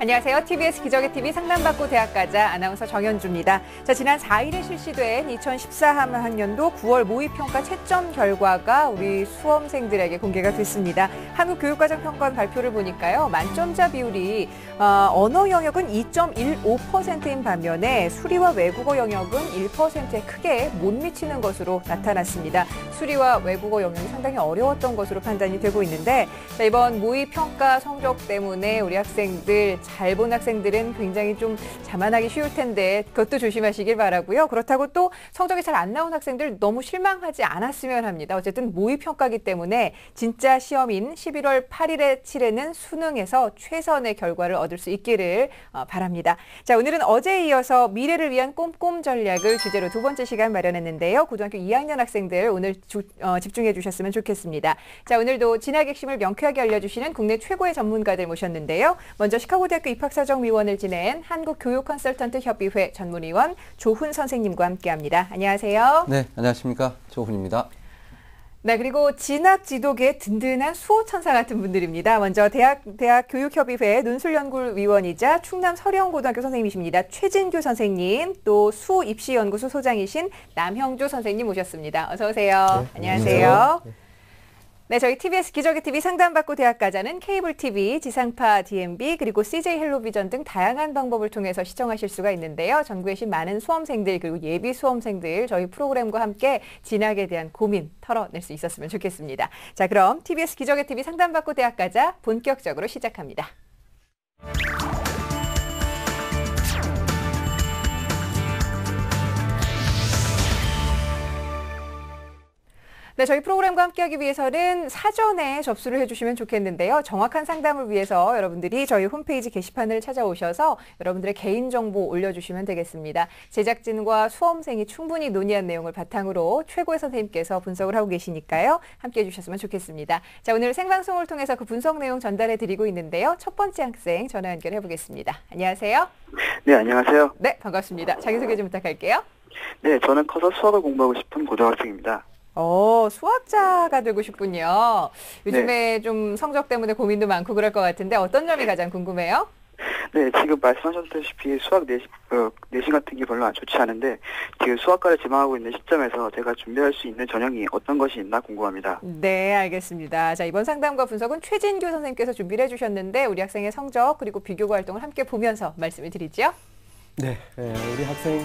안녕하세요. TBS 기적의 TV 상담받고 대학가자 아나운서 정현주입니다. 자, 지난 4일에 실시된 2014학년도 9월 모의평가 채점 결과가 우리 수험생들에게 공개가 됐습니다. 한국교육과정평가원 발표를 보니까요. 만점자 비율이 언어 영역은 2.15%인 반면에 수리와 외국어 영역은 1%에 크게 못 미치는 것으로 나타났습니다. 수리와 외국어 영역이 상당히 어려웠던 것으로 판단이 되고 있는데, 자, 이번 모의평가 성적 때문에 우리 학생들, 잘 본 학생들은 굉장히 좀 자만하기 쉬울 텐데 그것도 조심하시길 바라고요. 그렇다고 또 성적이 잘 안 나온 학생들 너무 실망하지 않았으면 합니다. 어쨌든 모의평가기 때문에 진짜 시험인 11월 8일에 치르는 수능에서 최선의 결과를 얻을 수 있기를 바랍니다. 자, 오늘은 어제에 이어서 미래를 위한 꼼꼼 전략을 주제로 두 번째 시간 마련했는데요. 고등학교 2학년 학생들 오늘 집중해 주셨으면 좋겠습니다. 자, 오늘도 진학 핵심을 명쾌하게 알려주시는 국내 최고의 전문가들 모셨는데요. 먼저 시카고대학교 입학사정위원을 지낸 한국교육컨설턴트 협의회 전문위원 조훈 선생님과 함께합니다. 안녕하세요. 네, 안녕하십니까. 조훈입니다. 네, 그리고 진학 지도계 든든한 수호천사 같은 분들입니다. 먼저 대학교육협의회 논술연구위원이자 충남 서령고등학교 선생님이십니다. 최진규 선생님, 또 수입시연구소 소장이신 남형조 선생님 모셨습니다. 어서 오세요. 네, 안녕하세요. 네, 저희 TBS 기적의 TV 상담받고 대학가자는 케이블 TV, 지상파 DMB, 그리고 CJ 헬로비전 등 다양한 방법을 통해서 시청하실 수가 있는데요. 전국에 계신 많은 수험생들 그리고 예비 수험생들 저희 프로그램과 함께 진학에 대한 고민 털어낼 수 있었으면 좋겠습니다. 자, 그럼 TBS 기적의 TV 상담받고 대학가자 본격적으로 시작합니다. 네, 저희 프로그램과 함께하기 위해서는 사전에 접수를 해주시면 좋겠는데요. 정확한 상담을 위해서 여러분들이 저희 홈페이지 게시판을 찾아오셔서 여러분들의 개인정보 올려주시면 되겠습니다. 제작진과 수험생이 충분히 논의한 내용을 바탕으로 최고의 선생님께서 분석을 하고 계시니까요. 함께해 주셨으면 좋겠습니다. 자, 오늘 생방송을 통해서 그 분석 내용 전달해 드리고 있는데요. 첫 번째 학생 전화 연결해 보겠습니다. 안녕하세요. 네, 안녕하세요. 네, 반갑습니다. 자기소개 좀 부탁할게요. 네, 저는 커서 수학을 공부하고 싶은 고등학생입니다. 수학자가 되고 싶군요. 요즘에 네. 좀 성적 때문에 고민도 많고 그럴 것 같은데 어떤 점이 가장 궁금해요? 네, 지금 말씀하셨다시피 수학 내신 같은 게 별로 좋지 않은데 지금 수학과를 지망하고 있는 시점에서 제가 준비할 수 있는 전형이 어떤 것이 있나 궁금합니다. 네, 알겠습니다. 자, 이번 상담과 분석은 최진규 선생님께서 준비를 해주셨는데 우리 학생의 성적 그리고 비교과 활동을 함께 보면서 말씀을 드리죠. 네, 우리 학생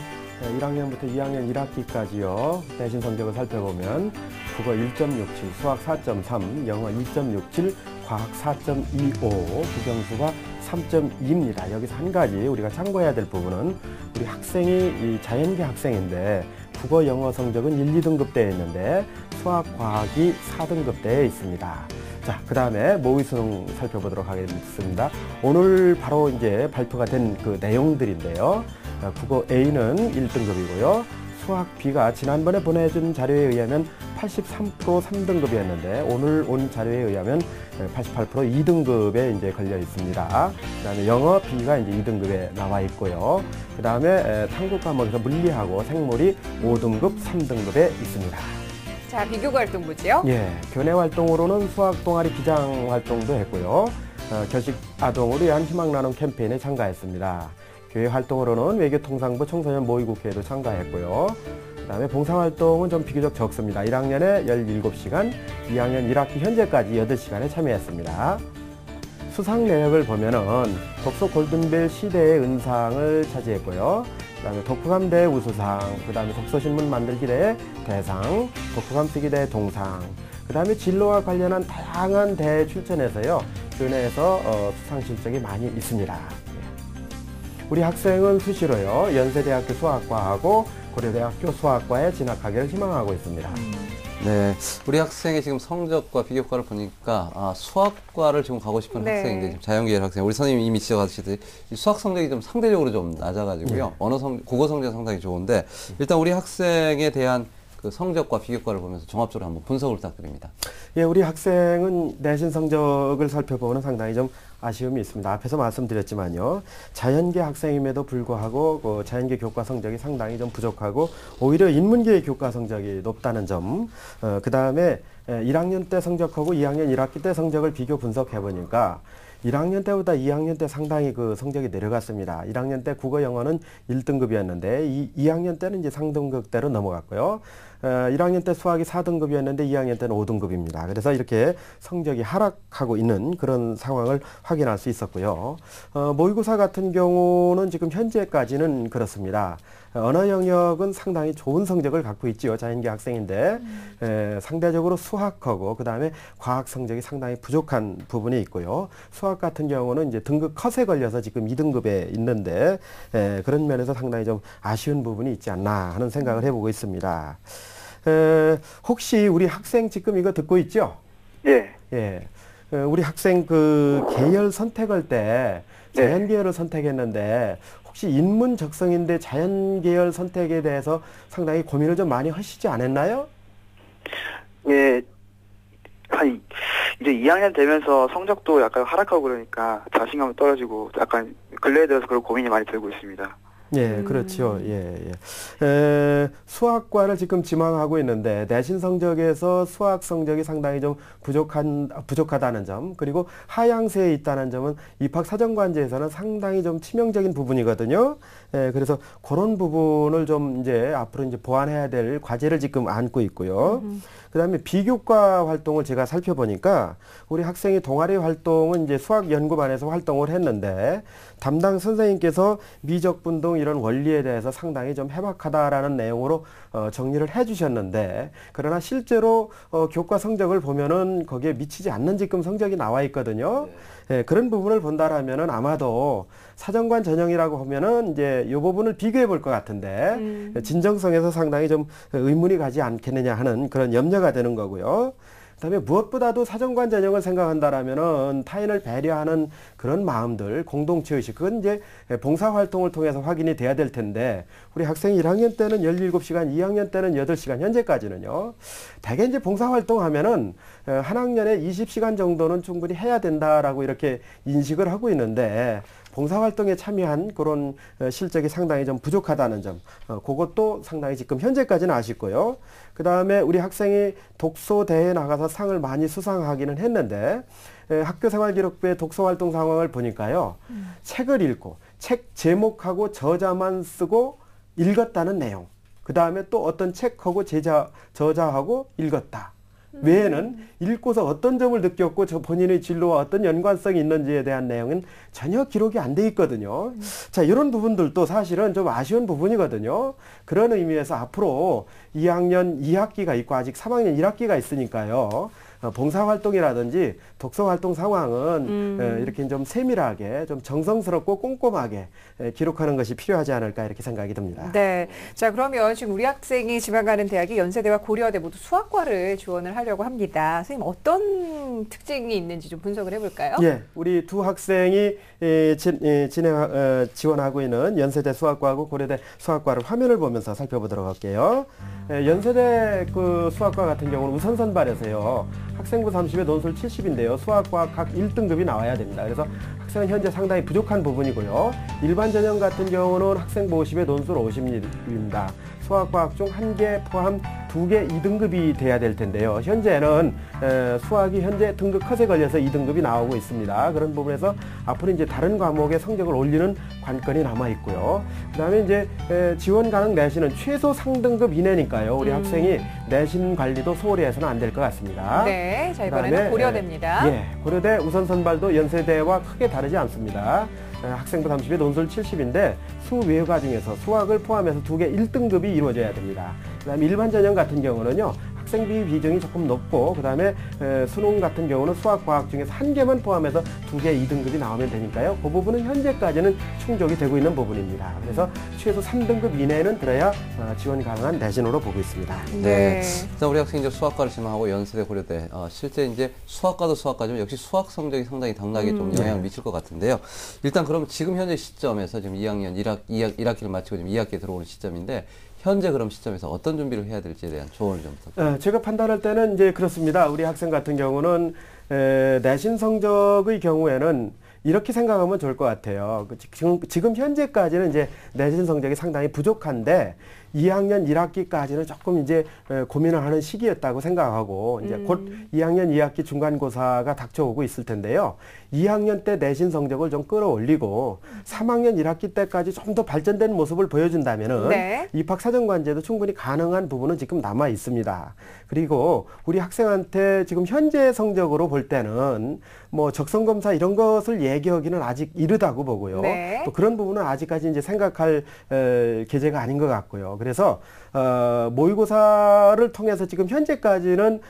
1학년부터 2학년 1학기까지요. 내신 성적을 살펴보면 국어 1.67, 수학 4.3, 영어 2.67, 과학 4.25, 국영수가 3.2입니다. 여기서 한 가지 우리가 참고해야 될 부분은 우리 학생이 이 자연계 학생인데 국어, 영어 성적은 1, 2등급대에 있는데 수학, 과학이 4등급대에 있습니다. 자, 그 다음에 모의수능 살펴보도록 하겠습니다. 오늘 바로 이제 발표가 된 그 내용들인데요. 국어 A는 1등급이고요. 수학 B가 지난번에 보내준 자료에 의하면 83% 3등급이었는데 오늘 온 자료에 의하면 88% 2등급에 이제 걸려 있습니다. 그 다음에 영어 B가 이제 2등급에 나와 있고요. 그 다음에 탐구 과목에서 물리하고 생물이 5등급 3등급에 있습니다. 자, 비교과 활동 보죠. 예, 교내 활동으로는 수학 동아리 기장 활동도 했고요. 결식 아동을 위한 희망 나눔 캠페인에 참가했습니다. 교회 활동으로는 외교통상부 청소년 모의국회에도 참가했고요. 그다음에 봉사활동은 좀 비교적 적습니다. 1학년에 17시간, 2학년 1학기 현재까지 8시간에 참여했습니다. 수상 내역을 보면은 독서 골든벨 시대의 은상을 차지했고요. 그다음에 독후감 대회 우수상, 그다음에 독서신문 만들기 대회 대상, 독후감 쓰기 대회 동상, 그다음에 진로와 관련한 다양한 대회 출전해서요. 교내에서 수상 실적이 많이 있습니다. 우리 학생은 수시로요. 연세대학교 수학과하고 고려대학교 수학과에 진학하기를 희망하고 있습니다. 네, 우리 학생의 지금 성적과 비교과를 보니까 수학과를 지금 가고 싶은 네. 학생인데 지금 자연계열 학생. 우리 선생님이 이미 지적하시듯이 수학 성적이 좀 상대적으로 좀 낮아가지고요. 국어 성적 상당히 좋은데 일단 우리 학생에 대한 그 성적과 비교과를 보면서 종합적으로 한번 분석을 부탁드립니다. 예, 우리 학생은 내신 성적을 살펴보면 상당히 좀 아쉬움이 있습니다. 앞에서 말씀드렸지만요. 자연계 학생임에도 불구하고 그 자연계 교과 성적이 상당히 좀 부족하고 오히려 인문계 교과 성적이 높다는 점, 그 다음에 1학년 때 성적하고 2학년 1학기 때 성적을 비교 분석해 보니까 1학년 때보다 2학년 때 상당히 그 성적이 내려갔습니다. 1학년 때 국어 영어는 1등급이었는데 2학년 때는 이제 상등급대로 넘어갔고요. 1학년 때 수학이 4등급이었는데 2학년 때는 5등급입니다. 그래서 이렇게 성적이 하락하고 있는 그런 상황을 확인할 수 있었고요. 모의고사 같은 경우는 지금 현재까지는 그렇습니다. 언어 영역은 상당히 좋은 성적을 갖고 있지요. 자연계 학생인데 상대적으로 수학하고 그다음에 과학 성적이 상당히 부족한 부분이 있고요. 수학 같은 경우는 이제 등급 컷에 걸려서 지금 2등급에 있는데 그런 면에서 상당히 좀 아쉬운 부분이 있지 않나 하는 생각을 해보고 있습니다. 혹시 우리 학생 지금 이거 듣고 있죠? 예. 예. 우리 학생 그 계열 선택할 때 자연 계열을 선택했는데 혹시 인문 적성인데 자연 계열 선택에 대해서 상당히 고민을 좀 많이 하시지 않았나요? 예. 한 이제 2학년 되면서 성적도 약간 하락하고 그러니까 자신감이 떨어지고 약간 근래에 들어서 그런 고민이 많이 들고 있습니다. 예, 그렇죠. 예, 수학과를 지금 지망하고 있는데 내신 성적에서 수학 성적이 상당히 좀 부족하다는 점, 그리고 하향세에 있다는 점은 입학사정관제에서는 상당히 좀 치명적인 부분이거든요. 예, 그래서 그런 부분을 좀 이제 앞으로 이제 보완해야 될 과제를 지금 안고 있고요. 그다음에 비교과 활동을 제가 살펴보니까 우리 학생이 동아리 활동은 이제 수학연구반에서 활동을 했는데 담당 선생님께서 미적분동 이런 원리에 대해서 상당히 좀 해박하다라는 내용으로 정리를 해주셨는데 그러나 실제로 교과 성적을 보면은 거기에 미치지 않는 지금 성적이 나와 있거든요. 예, 그런 부분을 본다라면은 아마도 사정관 전형이라고 하면은 이제 이 부분을 비교해 볼 것 같은데 진정성에서 상당히 좀 의문이 가지 않겠느냐 하는 그런 염려가 되는 거고요. 그다음에 무엇보다도 사정관 전형을 생각한다라면은 타인을 배려하는 그런 마음들, 공동체 의식, 그건 이제 봉사활동을 통해서 확인이 돼야 될 텐데 우리 학생이 1학년 때는 17시간, 2학년 때는 8시간, 현재까지는요. 대개 이제 봉사활동 하면은 한 학년에 20시간 정도는 충분히 해야 된다라고 이렇게 인식을 하고 있는데 봉사활동에 참여한 그런 실적이 상당히 좀 부족하다는 점, 그것도 상당히 지금 현재까지는 아쉽고요. 그 다음에 우리 학생이 독서대회에 나가서 상을 많이 수상하기는 했는데 학교생활기록부의 독서활동 상황을 보니까요. 책을 읽고 책 제목하고 저자만 쓰고 읽었다는 내용, 그 다음에 또 어떤 책하고 저자하고 읽었다. 외에는 읽고서 어떤 점을 느꼈고 저 본인의 진로와 어떤 연관성이 있는지에 대한 내용은 전혀 기록이 안 돼 있거든요. 자, 이런 부분들도 사실은 좀 아쉬운 부분이거든요. 그런 의미에서 앞으로 2학년 2학기가 있고 아직 3학년 1학기가 있으니까요. 봉사활동이라든지 독서활동 상황은 이렇게 좀 세밀하게 좀 정성스럽고 꼼꼼하게 기록하는 것이 필요하지 않을까 이렇게 생각이 듭니다. 네. 자, 그러면 지금 우리 학생이 지망하는 대학이 연세대와 고려대 모두 수학과를 지원을 하려고 합니다. 선생님 어떤 특징이 있는지 좀 분석을 해볼까요? 예, 우리 두 학생이 지원하고 있는 연세대 수학과하고 고려대 수학과를 화면을 보면서 살펴보도록 할게요. 연세대 그 수학과 같은 경우는 우선 선발에서요. 학생부 30에 논술 70인데요. 수학과 각 1등급이 나와야 됩니다. 그래서 학생은 현재 상당히 부족한 부분이고요. 일반 전형 같은 경우는 학생부 50에 논술 50입니다. 수학과학 중 1개 포함 2개 2등급이 돼야 될 텐데요. 현재는 수학이 현재 등급 컷에 걸려서 2등급이 나오고 있습니다. 그런 부분에서 앞으로 이제 다른 과목의 성적을 올리는 관건이 남아 있고요. 그다음에 이제 지원 가능 내신은 최소 상등급 이내니까요. 우리 학생이 내신 관리도 소홀히 해서는 안 될 것 같습니다. 네, 자 이번에는 고려대입니다. 예, 고려대 우선 선발도 연세대와 크게 다르지 않습니다. 학생부 30에 논술 70인데 수외 과정에서 수학을 포함해서 2개 1등급이 이루어져야 됩니다. 그 다음에 일반 전형 같은 경우는요. 학생비 비중이 조금 높고 그 다음에 수능 같은 경우는 수학과학 중에서 1개만 포함해서 2개 2등급이 나오면 되니까요. 그 부분은 현재까지는 충족이 되고 있는 부분입니다. 그래서 최소 3등급 이내는 들어야 지원 가능한 내신으로 보고 있습니다. 네. 일단 우리 학생이 이제 수학과를 지망하고 연세대, 고려대 실제 이제 수학과도 수학과지만 역시 수학 성적이 상당히 당락에 좀 영향을 미칠 것 같은데요. 일단 그럼 지금 현재 시점에서 지금 2학년 1학기를 마치고 지금 2학기에 들어오는 시점인데 현재 그럼 시점에서 어떤 준비를 해야 될지에 대한 조언을 좀 부탁드립니다. 제가 판단할 때는 이제 그렇습니다. 우리 학생 같은 경우는 내신 성적의 경우에는 이렇게 생각하면 좋을 것 같아요. 지금 현재까지는 이제 내신 성적이 상당히 부족한데 2학년 1학기까지는 조금 이제 고민을 하는 시기였다고 생각하고 이제 곧 2학년 2학기 중간고사가 닥쳐오고 있을 텐데요. 2학년 때 내신 성적을 좀 끌어올리고 3학년 1학기 때까지 좀 더 발전된 모습을 보여준다면은 네. 입학사정관제도 충분히 가능한 부분은 지금 남아 있습니다. 그리고 우리 학생한테 지금 현재 성적으로 볼 때는 뭐 적성검사 이런 것을 얘기하기는 아직 이르다고 보고요. 네. 또 그런 부분은 아직까지 이제 생각할 계제가 아닌 것 같고요. 그래서 모의고사를 통해서 지금 현재까지는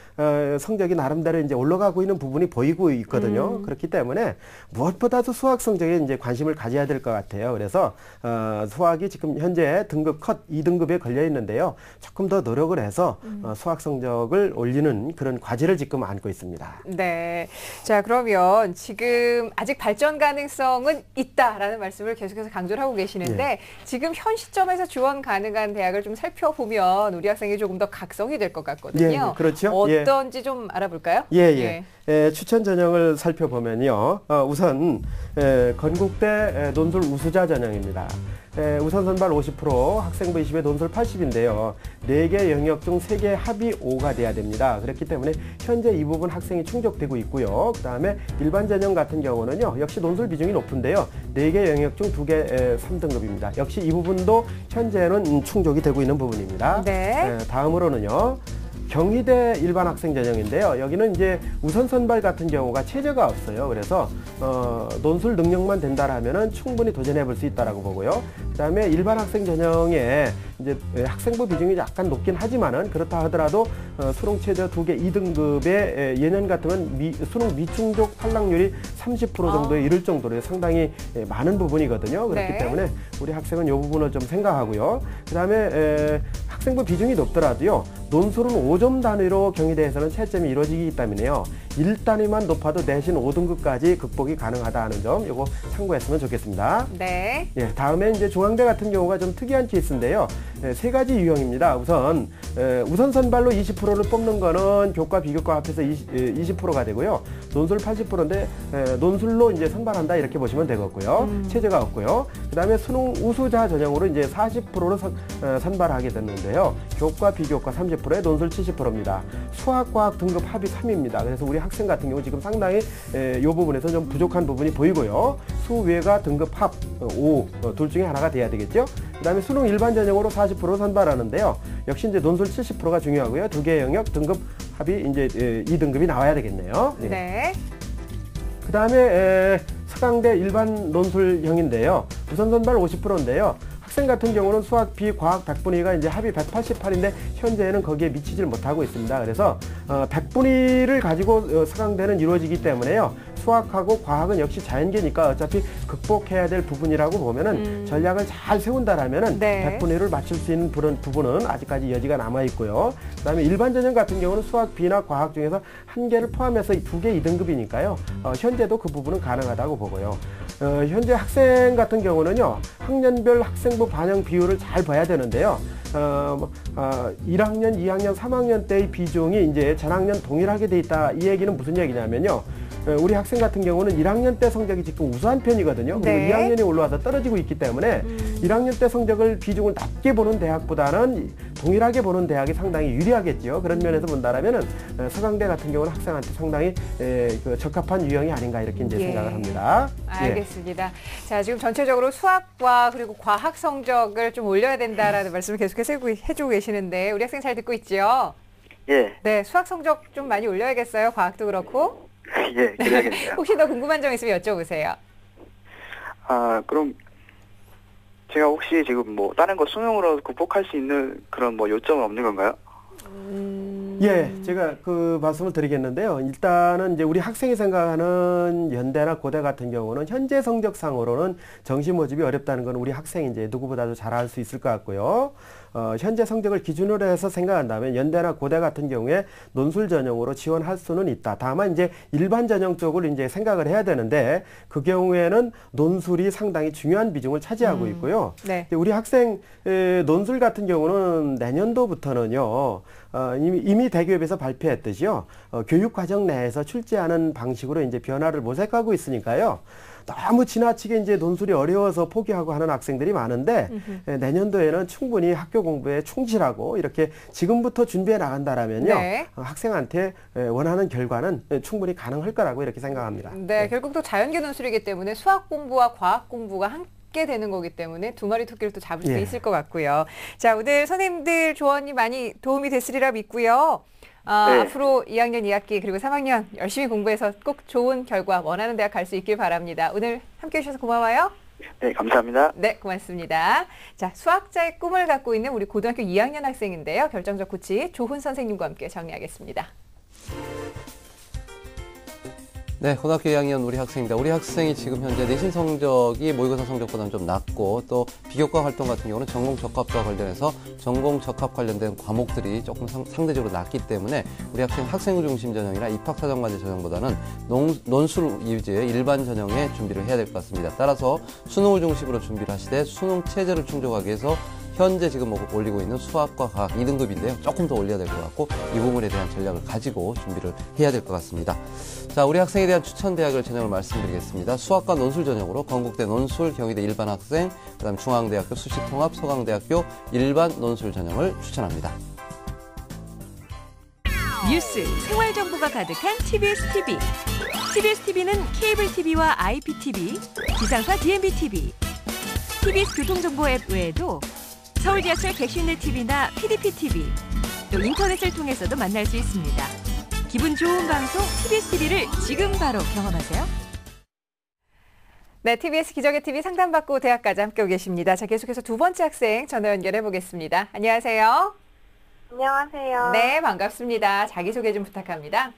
성적이 나름대로 이제 올라가고 있는 부분이 보이고 있거든요. 그렇기 때문에 무엇보다도 수학 성적에 이제 관심을 가져야 될 것 같아요. 그래서 수학이 지금 현재 등급 컷 2등급에 걸려 있는데요. 조금 더 노력을 해서 수학 성적을 올리는 그런 과제를 지금 안고 있습니다. 네. 자, 그러면 지금 아직 발전 가능성은 있다라는 말씀을 계속해서 강조를 하고 계시는데 지금 현 시점에서 지원 가능한 대학을 좀 살펴보면 우리 학생이 조금 더 각성이 될 것 같거든요. 그렇죠. 어떤지 좀 알아볼까요? 추천 전형을 살펴보면요. 우선 건국대 논술 우수자 전형입니다. 우선 선발 50%, 학생부 20에 논술 80인데요. 4개 영역 중 3개 합이 5가 돼야 됩니다. 그렇기 때문에 현재 이 부분 학생이 충족되고 있고요. 그 다음에 일반 전형 같은 경우는요. 역시 논술 비중이 높은데요. 4개 영역 중 2개 3등급입니다. 역시 이 부분도 현재는 충족이 되고 있는 부분입니다. 네. 다음으로는요. 경희대 일반 학생 전형인데요. 여기는 이제 우선 선발 같은 경우가 체제가 없어요. 그래서 논술 능력만 된다라면은 충분히 도전해 볼 수 있다라고 보고요. 그다음에 일반 학생 전형에 이제 학생부 비중이 약간 높긴 하지만은 그렇다 하더라도 수능 최저 2개 2등급의 예년 같으면 수능 미충족 탈락률이 30% 정도에 이를 정도로 상당히 많은 부분이거든요. 그렇기 네. 때문에 우리 학생은 이 부분을 좀 생각하고요. 그다음에 학생부 비중이 높더라도요. 논술은 5점 단위로 경희대에서는 채점이 이루어지기 때문에요. 1단위만 높아도 내신 5등급까지 극복이 가능하다 하는 점 이거 참고했으면 좋겠습니다. 네. 예, 다음에 이제 중앙대 같은 경우가 좀 특이한 케이스인데요. 3가지 유형입니다. 우선 선발로 20%를 뽑는 거는 교과 비교과 합해서 20%가 되고요. 논술 80%인데 논술로 이제 선발한다 이렇게 보시면 되겠고요. 체제가 없고요. 그다음에 수능 우수자 전형으로 이제 40%로 선발하게 됐는데요. 교과 비교과 30%에 논술 70%입니다. 수학 과학 등급 합이 3입니다. 그래서 우리 학생 같은 경우 지금 상당히 이 부분에서 좀 부족한 부분이 보이고요. 수외과 등급 합 5, 둘 중에 하나가 돼야 되겠죠. 그다음에 수능 일반 전형으로 40% 선발하는데요. 역시 이제 논술 70%가 중요하고요. 2개 영역 등급 합이 이제 2등급이 나와야 되겠네요. 네. 네. 그다음에 서강대 일반 논술형인데요. 우선 선발 50%인데요. 학생 같은 경우는 수학, 비, 과학 100분위가 이제 합이 188인데 현재는 거기에 미치질 못하고 있습니다. 그래서 100분위를 가지고 서강대는 이루어지기 때문에요. 수학하고 과학은 역시 자연계니까 어차피 극복해야 될 부분이라고 보면은 전략을 잘 세운다라면은 네. 100분위를 맞출 수 있는 부분은 아직까지 여지가 남아 있고요. 그다음에 일반 전형 같은 경우는 수학, 비나 과학 중에서 한 개를 포함해서 2개 2등급이니까요. 현재도 그 부분은 가능하다고 보고요. 현재 학생 같은 경우는요. 학년별 학생부 반영 비율을 잘 봐야 되는데요. 1학년, 2학년, 3학년 때의 비중이 이제 전학년 동일하게 돼 있다. 이 얘기는 무슨 얘기냐면요. 우리 학생 같은 경우는 1학년 때 성적이 지금 우수한 편이거든요. 그리고 네. 2학년이 올라와서 떨어지고 있기 때문에 1학년 때 성적을 비중을 낮게 보는 대학보다는 동일하게 보는 대학이 상당히 유리하겠죠. 그런 면에서 본다라면은 서강대 같은 경우는 학생한테 상당히 적합한 유형이 아닌가 이렇게 이제 생각을 합니다. 알겠습니다. 자, 지금 전체적으로 수학과 그리고 과학 성적을 좀 올려야 된다라는 말씀을 계속해서 해주고 계시는데 우리 학생 잘 듣고 있죠? 예. 네, 수학 성적 좀 많이 올려야겠어요. 과학도 그렇고. 예, 그래야겠네요. 혹시 더 궁금한 점 있으면 여쭤보세요. 그럼 제가 혹시 지금 뭐 다른 거 수능으로 극복할 수 있는 그런 뭐 요점은 없는 건가요? 예, 제가 그 말씀을 드리겠는데요. 일단은 이제 우리 학생이 생각하는 연대나 고대 같은 경우는 현재 성적상으로는 정시 모집이 어렵다는 건 우리 학생이 이제 누구보다도 잘 알 수 있을 것 같고요. 현재 성적을 기준으로 해서 생각한다면 연대나 고대 같은 경우에 논술 전형으로 지원할 수는 있다. 다만 이제 일반 전형 쪽을 이제 생각을 해야 되는데 그 경우에는 논술이 상당히 중요한 비중을 차지하고 있고요. 네. 우리 학생 논술 같은 경우는 내년도부터는요. 이미 대교협에서 발표했듯이요. 교육과정 내에서 출제하는 방식으로 이제 변화를 모색하고 있으니까요. 너무 지나치게 이제 논술이 어려워서 포기하고 하는 학생들이 많은데 내년도에는 충분히 학교 공부에 충실하고 이렇게 지금부터 준비해 나간다라면요. 네. 학생한테 원하는 결과는 충분히 가능할 거라고 이렇게 생각합니다. 네, 결국 또 자연계 논술이기 때문에 수학 공부와 과학 공부가 함께 되는 거기 때문에 두 마리 토끼를 또 잡을 수 예. 있을 것 같고요. 자, 오늘 선생님들 조언이 많이 도움이 됐으리라 믿고요. 네. 앞으로 2학년 2학기 그리고 3학년 열심히 공부해서 꼭 좋은 결과 원하는 대학 갈 수 있길 바랍니다. 오늘 함께해 주셔서 고마워요. 네, 감사합니다. 네, 고맙습니다. 자, 수학자의 꿈을 갖고 있는 우리 고등학교 2학년 학생인데요. 결정적 코치 조훈 선생님과 함께 정리하겠습니다. 네, 고등학교 2학년 우리 학생입니다. 우리 학생이 지금 현재 내신 성적이 모의고사 성적보다는 좀 낮고 또 비교과 활동 같은 경우는 전공 적합과 관련해서 전공 적합 관련된 과목들이 조금 상대적으로 낮기 때문에 우리 학생 중심 전형이나 입학사정관제 전형보다는 논술 위주의 일반 전형에 준비를 해야 될 것 같습니다. 따라서 수능을 중심으로 준비를 하시되 수능 체제를 충족하기 위해서 현재 지금 올리고 있는 수학과 과학 2등급인데요. 조금 더 올려야 될 것 같고 이 부분에 대한 전략을 가지고 준비를 해야 될 것 같습니다. 자, 우리 학생에 대한 추천 대학을 전형을 말씀드리겠습니다. 수학과 논술 전형으로 건국대 논술, 경희대 일반 학생, 그다음 중앙대학교 수시통합, 서강대학교 일반 논술 전형을 추천합니다. 뉴스, 생활 정보가 가득한 TBS TV. TBS TV는 케이블 TV와 IPTV, 지상파 DMB TV, TBS 교통정보 앱 외에도 서울지하철 객실내 TV나 PDP TV, 또 인터넷을 통해서도 만날 수 있습니다. 기분 좋은 방송 TBS TV를 지금 바로 경험하세요. 네, TBS 기적의 TV 상담받고 대학까지 함께하고 계십니다. 자, 계속해서 두 번째 학생 전화 연결해 보겠습니다. 안녕하세요. 안녕하세요. 네, 반갑습니다. 자기소개 좀 부탁합니다.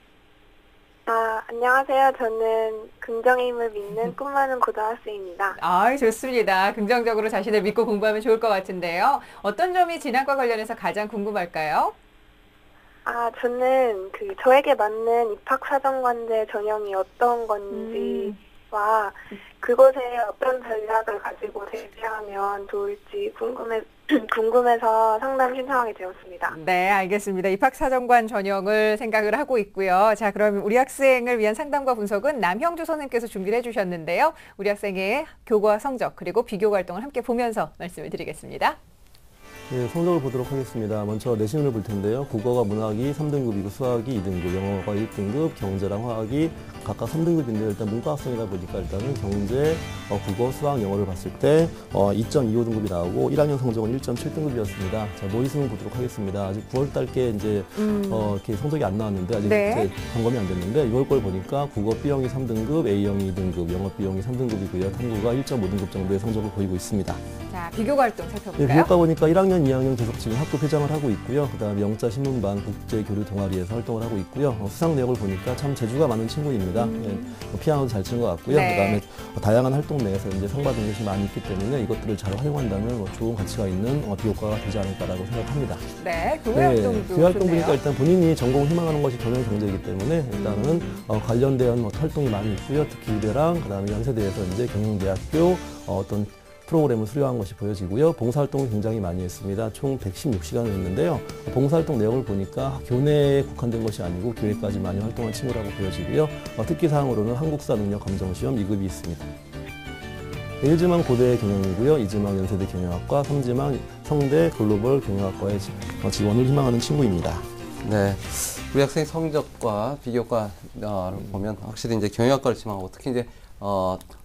안녕하세요. 저는 긍정의 힘을 믿는 꿈 많은 고등학생입니다. 좋습니다. 긍정적으로 자신을 믿고 공부하면 좋을 것 같은데요. 어떤 점이 진학과 관련해서 가장 궁금할까요? 저는 저에게 맞는 입학사정관제 전형이 어떤 건지와 그곳에 어떤 전략을 가지고 대비하면 좋을지 궁금해서 상담 신청하게 되었습니다. 네, 알겠습니다. 입학사정관 전형을 생각을 하고 있고요. 자, 그럼 우리 학생을 위한 상담과 분석은 남형주 선생님께서 준비를 해주셨는데요. 우리 학생의 교과 성적 그리고 비교 활동을 함께 보면서 말씀을 드리겠습니다. 네, 성적을 보도록 하겠습니다. 먼저 내신을 볼 텐데요. 국어가 문학이 3등급이고 수학이 2등급, 영어가 1등급, 경제랑 화학이 각각 3등급인데요. 일단 문과 학생이다 보니까 일단은 경제, 국어, 수학, 영어를 봤을 때 2.25등급이 나오고 1학년 성적은 1.7등급이었습니다. 자, 모의수능 보도록 하겠습니다. 아직 9월 달께 이제 이렇게 성적이 안 나왔는데 아직 네. 점검이 안 됐는데 이걸 걸 보니까 국어 B형이 3등급, A형이 2등급, 영어 B형이 3등급이고요. 탐구가 1.5등급 정도의 성적을 보이고 있습니다. 자, 비교 활동 네, 살펴볼까요? 비교과 보니까 1학년, 2학년 계속 지금 학교 회장을 하고 있고요. 그다음에 영자 신문반 국제 교류 동아리에서 활동을 하고 있고요. 수상 내역을 보니까 참 재주가 많은 친구입니다. 네, 피아노도 잘 치는 것 같고요. 네. 그다음에 다양한 활동 내에서 이제 상 받은 것이 많이 있기 때문에 이것들을 잘 활용한다면 좋은 가치가 있는 비교과가 되지 않을까라고 생각합니다. 네, 교회 활동도 교회 활동 좋네요. 보니까 일단 본인이 전공을 희망하는 것이 경영 경제이기 때문에 일단은 관련된 활동이 많이 있고요. 특히 이대랑 그다음에 연세대에서 이제 경영대학교 어떤 프로그램을 수료한 것이 보여지고요. 봉사활동을 굉장히 많이 했습니다. 총 116시간을 했는데요. 봉사활동 내용을 보니까 교내에 국한된 것이 아니고 교회까지 많이 활동한 친구라고 보여지고요. 특기사항으로는 한국사 능력 감정시험 2급이 있습니다. 1지망 고대 경영이고요. 2지망 연세대 경영학과, 3지망 성대 글로벌 경영학과의 지원을 희망하는 친구입니다. 네. 우리 학생의 성적과 비교과를 보면 확실히 이제 경영학과를 지망하고 특히 이제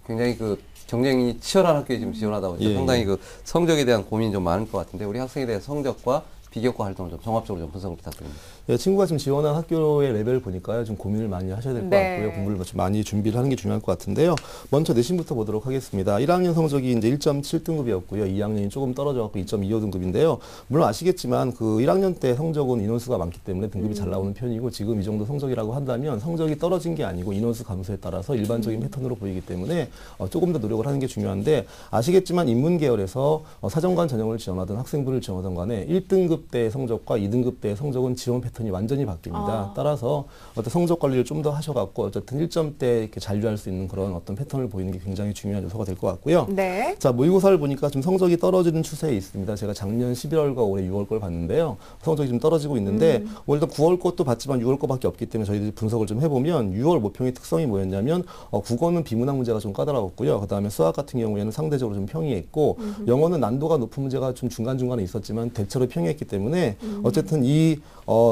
굉장히 경쟁이 치열한 학교에 지금 지원하다 보니까 상당히 성적에 대한 고민이 좀 많을 것 같은데 우리 학생에 대한 성적과 비교과 활동을 좀 종합적으로 좀 분석을 부탁드립니다. 예, 친구가 지금 지원한 학교의 레벨을 보니까요, 좀 고민을 많이 하셔야 될 것 네. 같고요. 공부를 좀 많이 준비를 하는 게 중요할 것 같은데요. 먼저 내신부터 보도록 하겠습니다. 1학년 성적이 이제 1.7등급이었고요. 2학년이 조금 떨어져갖고 2.25등급인데요. 물론 아시겠지만 1학년 때 성적은 인원수가 많기 때문에 등급이 잘 나오는 편이고 지금 이 정도 성적이라고 한다면 성적이 떨어진 게 아니고 인원수 감소에 따라서 일반적인 패턴으로 보이기 때문에 조금 더 노력을 하는 게 중요한데 아시겠지만 인문계열에서 사정관 전형을 지원하든 학생부를 지원하든 간에 1등급 1등급 때 성적과 2등급 때 성적은 지원 패턴이 완전히 바뀝니다. 따라서 어떤 성적 관리를 좀 더 하셔갖고 어쨌든 1점대 이렇게 잔류할 수 있는 그런 어떤 패턴을 보이는 게 굉장히 중요한 요소가 될 것 같고요. 네. 자, 모의고사를 보니까 좀 성적이 떨어지는 추세에 있습니다. 제가 작년 11월과 올해 6월 걸 봤는데요. 성적이 좀 떨어지고 있는데 일단 9월 것도 봤지만 6월 거밖에 없기 때문에 저희들이 분석을 좀 해보면 6월 모평의 특성이 뭐였냐면 국어는 비문학 문제가 좀 까다로웠고요. 그다음에 수학 같은 경우에는 상대적으로 좀 평이했고 영어는 난도가 높은 문제가 좀 중간중간에 있었지만 대체로 평이했기 때문에 어쨌든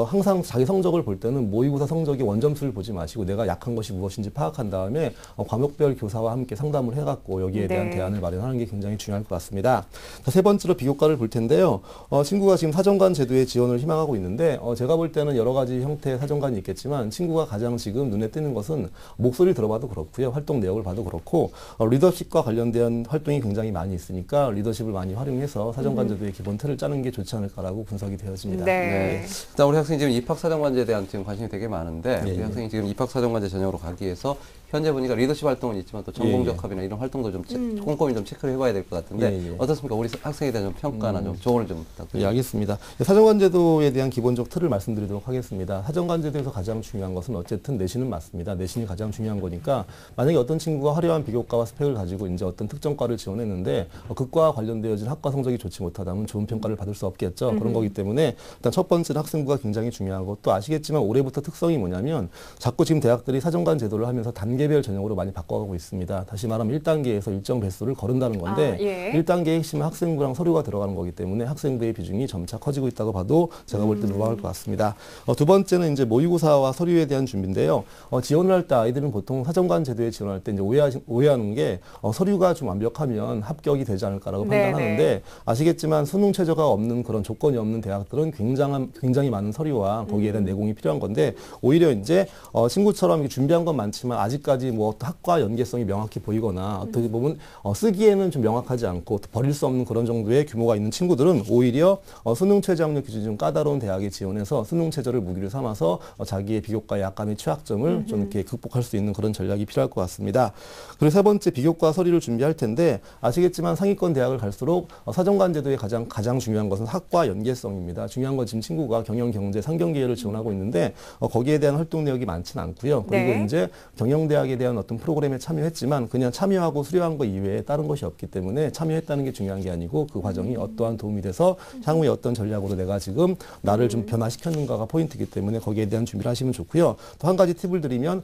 항상 자기 성적을 볼 때는 모의고사 성적이 원점수를 보지 마시고 내가 약한 것이 무엇인지 파악한 다음에 과목별 교사와 함께 상담을 해갖고 여기에 대한 대안을 마련하는 게 굉장히 중요할 것 같습니다. 자, 세 번째로 비교과를 볼 텐데요. 친구가 지금 사정관 제도에 지원을 희망하고 있는데 제가 볼 때는 여러 가지 형태의 사정관이 있겠지만 친구가 가장 지금 눈에 띄는 것은 목소리 들어봐도 그렇고요. 활동 내역을 봐도 그렇고 리더십과 관련된 활동이 굉장히 많이 있으니까 리더십을 많이 활용해서 사정관 제도의 기본 틀을 짜는 게 좋지 않을까라고 분석이 되어집니다. 네. 일단 우리 학생이 지금 입학사정관제에 대한 지금 관심이 되게 많은데 우리 학생이 지금 입학사정관제 전형으로 가기 위해서 현재 보니까 리더십 활동은 있지만 또 전공적 합이나 이런 활동도 좀 꼼꼼히 좀 체크를 해봐야 될 것 같은데 어떻습니까? 우리 학생에 대한 좀 평가나 좀 조언을 좀 부탁드립니다. 알겠습니다. 사정관제도에 대한 기본적 틀을 말씀드리도록 하겠습니다. 사정관제도에서 가장 중요한 것은 어쨌든 내신은 맞습니다. 내신이 가장 중요한 거니까 만약에 어떤 친구가 화려한 비교과와 스펙을 가지고 이제 어떤 특정 과를 지원했는데 그과와 관련되어진 학과 성적이 좋지 못하다면 좋은 평가를 받을 수 없겠죠. 그런 거기 때문에 일단 첫 번째는 학생부가 굉장히 중요하고 또 아시겠지만 올해부터 특성이 뭐냐면 자꾸 지금 대학들이 사정관 제도를 하면서 단계별 전형으로 많이 바꿔가고 있습니다. 다시 말하면 1단계에서 일정 배수를 거른다는 건데 1단계의 핵심은 학생부랑 서류가 들어가는 거기 때문에 학생부의 비중이 점차 커지고 있다고 봐도 제가 볼 때 무방할 것 같습니다. 두 번째는 이제 모의고사와 서류에 대한 준비인데요. 지원을 할 때 아이들은 보통 사정관 제도에 지원할 때 이제 오해하는 게 서류가 좀 완벽하면 합격이 되지 않을까라고 판단하는데 아시겠지만 수능 최저가 없는 그런 조건이 없는 대학들은 굉장히 많은 서류와 거기에 대한 내공이 필요한 건데 오히려 이제 친구처럼 준비한 건 많지만 아직까지 뭐 학과 연계성이 명확히 보이거나 어떻게 보면 쓰기에는 좀 명확하지 않고 버릴 수 없는 그런 정도의 규모가 있는 친구들은 오히려 수능 최저 학력 기준이 좀 까다로운 대학에 지원해서 수능 최저를 무기를 삼아서 자기의 비교과의 약간의 취약점을 좀 이렇게 극복할 수 있는 그런 전략이 필요할 것 같습니다. 그리고 세 번째 비교과 서류를 준비할 텐데 아시겠지만 상위권 대학을 갈수록 사정관 제도의 가장 중요한 것은 학과 연계성입니다. 중요한 건 지금 친구가 경영, 경제, 상경계열을 지원하고 있는데 거기에 대한 활동 내역이 많지는 않고요. 그리고 이제 경영대학에 대한 어떤 프로그램에 참여했지만 그냥 참여하고 수료한 거 이외에 다른 것이 없기 때문에 참여했다는 게 중요한 게 아니고 그 과정이 어떠한 도움이 돼서 향후에 어떤 전략으로 내가 지금 나를 좀 변화시켰는가가 포인트이기 때문에 거기에 대한 준비를 하시면 좋고요. 또 한 가지 팁을 드리면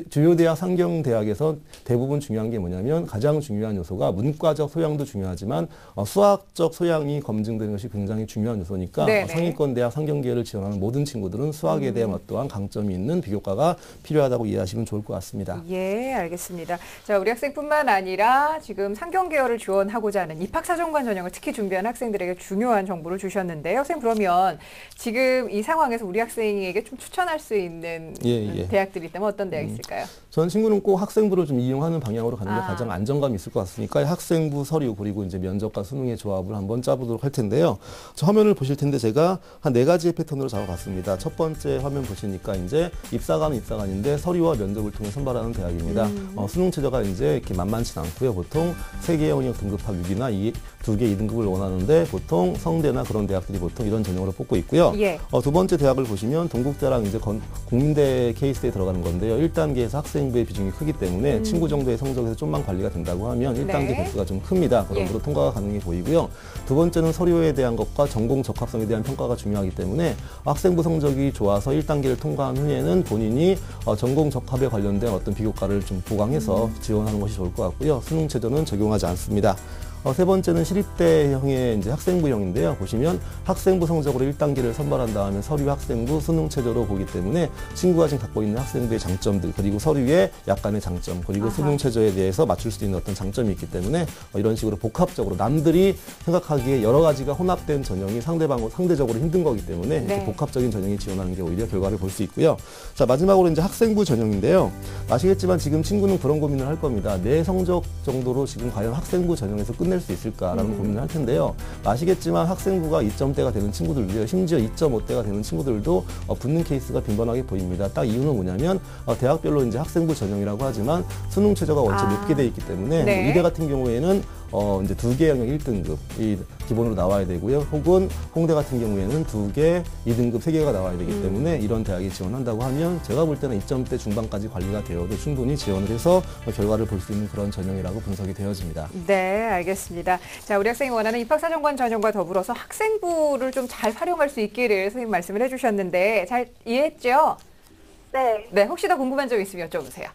주요 대학, 상경대학에서 대부분 중요한 게 뭐냐면 가장 중요한 요소가 문과적 소양도 중요하지만 수학적 소양이 검증되는 것이 굉장히 중요한 요소니까 상위권 대학, 상경계열을 지원하는 모든 친구들은 수학에 대한 어떠한 강점이 있는 비교과가 필요하다고 이해하시면 좋을 것 같습니다. 예, 알겠습니다. 자, 우리 학생뿐만 아니라 지금 상경계열을 지원하고자 하는 입학사정관 전형을 특히 준비한 학생들에게 중요한 정보를 주셨는데요. 선생님, 그러면 지금 이 상황에서 우리 학생에게 좀 추천할 수 있는 대학들이 있다면 어떤 대학이 있을까요? 저는 친구는 꼭 학생부를 좀 이용하는 방향으로 가는 게 가장 안정감이 있을 것 같으니까 학생부, 서류, 그리고 이제 면접과 수능의 조합을 한번 짜보도록 할 텐데요. 저 화면을 보실 텐데 제가 한 4가지의 패턴으로 잡아봤습니다. 첫 번째 화면 보시니까 이제 입사관인데 서류와 면접을 통해 선발하는 대학입니다. 수능 최저가 이제 이렇게 만만치 않고요. 보통 세계영역 등급학 6이나 2개 2등급을 원하는데 보통 성대나 그런 대학들이 보통 이런 전형으로 뽑고 있고요. 두 번째 대학을 보시면 동국대랑 이제 국민대 케이스에 들어가는 건데요. 1단계에서 학생부의 비중이 크기 때문에 친구 정도의 성적에서 좀만 관리가 된다고 하면 1단계 개수가 좀 큽니다. 그러므로 통과가 가능해 보이고요. 두 번째는 서류에 대한 것과 전공 적합성에 대한 평가가 중요하기 때문에 학생부 성적이 좋아서 1단계를 통과한 후에는 본인이 전공 적합에 관련된 어떤 비교과를 좀 보강해서 지원하는 것이 좋을 것 같고요. 수능 최저는 적용하지 않습니다. 세 번째는 시립대형의 이제 학생부형인데요. 보시면 학생부 성적으로 1단계를 선발한 다음에 서류 학생부 수능 최저로 보기 때문에 친구가 지금 갖고 있는 학생부의 장점들 그리고 서류의 약간의 장점 그리고 수능 최저에 대해서 맞출 수 있는 어떤 장점이 있기 때문에 이런 식으로 복합적으로 남들이 생각하기에 여러 가지가 혼합된 전형이 상대적으로 힘든 거기 때문에 이렇게 복합적인 전형이 지원하는 게 오히려 결과를 볼 수 있고요. 자, 마지막으로 이제 학생부 전형인데요. 아시겠지만 지금 친구는 그런 고민을 할 겁니다. 내 성적 정도로 지금 과연 학생부 전형에서 끝낼 수 있을까라는 고민을 할 텐데요. 아시겠지만 학생부가 2점대가 되는 친구들도요. 심지어 2.5대가 되는 친구들도 붙는 케이스가 빈번하게 보입니다. 딱 이유는 뭐냐면 대학별로 이제 학생부 전형이라고 하지만 수능 최저가 원체 높게 돼 있기 때문에 뭐 이대 같은 경우에는 이제 2개 영역 1등급이 기본으로 나와야 되고요. 혹은 홍대 같은 경우에는 2개 2등급 3개가 나와야 되기 때문에 이런 대학에 지원한다고 하면 제가 볼 때는 2점대 중반까지 관리가 되어도 충분히 지원을 해서 결과를 볼 수 있는 그런 전형이라고 분석이 되어집니다. 네, 알겠습니다. 자, 우리 학생이 원하는 입학사정관 전형과 더불어서 학생부를 좀 잘 활용할 수 있기를 선생님 말씀을 해주셨는데 잘 이해했죠? 네. 네, 혹시 더 궁금한 점 있으면 여쭤보세요.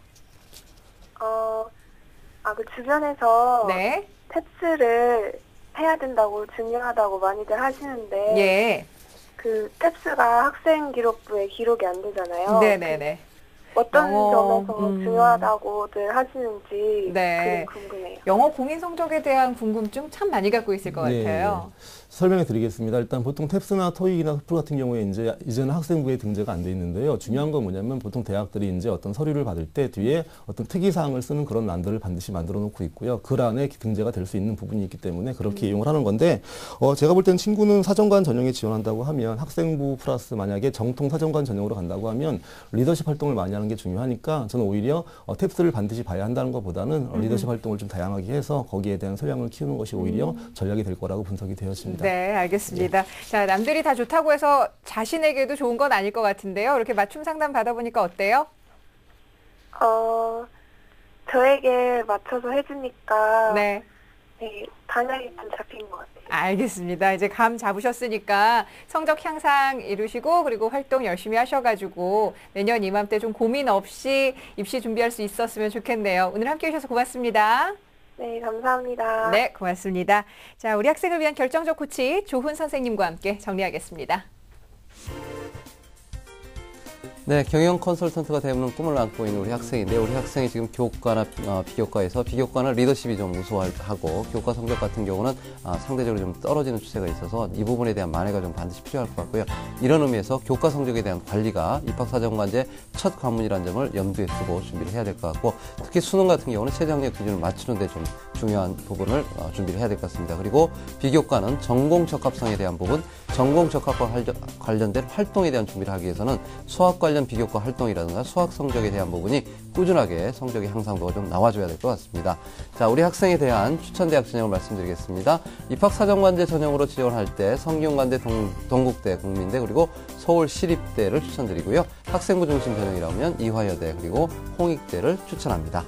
그 주변에서 네. 탭스를 해야 된다고 중요하다고 많이들 하시는데 예. 그 탭스가 학생 기록부에 기록이 안 되잖아요. 네네네. 어떤 영어, 점에서 중요하다고들 하시는지 네. 그게 궁금해요. 영어 공인 성적에 대한 궁금증 참 많이 갖고 있을 것 같아요. 설명해 드리겠습니다. 일단 보통 탭스나 토익이나 토플 같은 경우에 이제는 학생부에 등재가 안 돼 있는데요. 중요한 건 뭐냐면 보통 대학들이 이제 어떤 서류를 받을 때 뒤에 어떤 특이사항을 쓰는 그런 란들을 반드시 만들어 놓고 있고요. 그 안에 등재가 될 수 있는 부분이 있기 때문에 그렇게 이용을 하는 건데, 제가 볼 때는 친구는 사정관 전형에 지원한다고 하면 학생부 플러스 만약에 정통 사정관 전형으로 간다고 하면 리더십 활동을 많이 하는 게 중요하니까 저는 오히려 탭스를 반드시 봐야 한다는 것보다는 리더십 활동을 좀 다양하게 해서 거기에 대한 소양을 키우는 것이 오히려 전략이 될 거라고 분석이 되었습니다. 네, 알겠습니다. 자, 남들이 다 좋다고 해서 자신에게도 좋은 건 아닐 것 같은데요. 이렇게 맞춤 상담 받아보니까 어때요? 저에게 맞춰서 해주니까 네. 네, 방향이 좀 잡힌 것 같아요. 알겠습니다. 이제 감 잡으셨으니까 성적 향상 이루시고 그리고 활동 열심히 하셔가지고 내년 이맘때 좀 고민 없이 입시 준비할 수 있었으면 좋겠네요. 오늘 함께해 주셔서 고맙습니다. 네, 감사합니다. 네, 고맙습니다. 자, 우리 학생을 위한 결정적 코치 조훈 선생님과 함께 정리하겠습니다. 네, 경영 컨설턴트가 되는 꿈을 안고 있는 우리 학생인데, 우리 학생이 지금 교과나 비교과에서 비교과는 리더십이 좀 우수하고 교과 성적 같은 경우는 상대적으로 좀 떨어지는 추세가 있어서 이 부분에 대한 만회가 좀 반드시 필요할 것 같고요. 이런 의미에서 교과 성적에 대한 관리가 입학사정관제 첫 관문이라는 점을 염두에 두고 준비를 해야 될 것 같고, 특히 수능 같은 경우는 최저학력 기준을 맞추는 데 좀 중요한 부분을 준비를 해야 될 것 같습니다. 그리고 비교과는 전공 적합성에 대한 부분, 전공 적합과 관련된 활동에 대한 준비를 하기 위해서는 수학 관련 비교과 활동이라든가 수학 성적에 대한 부분이 꾸준하게 성적의 향상도가 좀 나와줘야 될 것 같습니다. 자, 우리 학생에 대한 추천대학 전형을 말씀드리겠습니다. 입학사정관제 전형으로 지원할 때 성균관대, 동국대, 국민대, 그리고 서울시립대를 추천드리고요. 학생부 중심 전형이라면 이화여대, 그리고 홍익대를 추천합니다.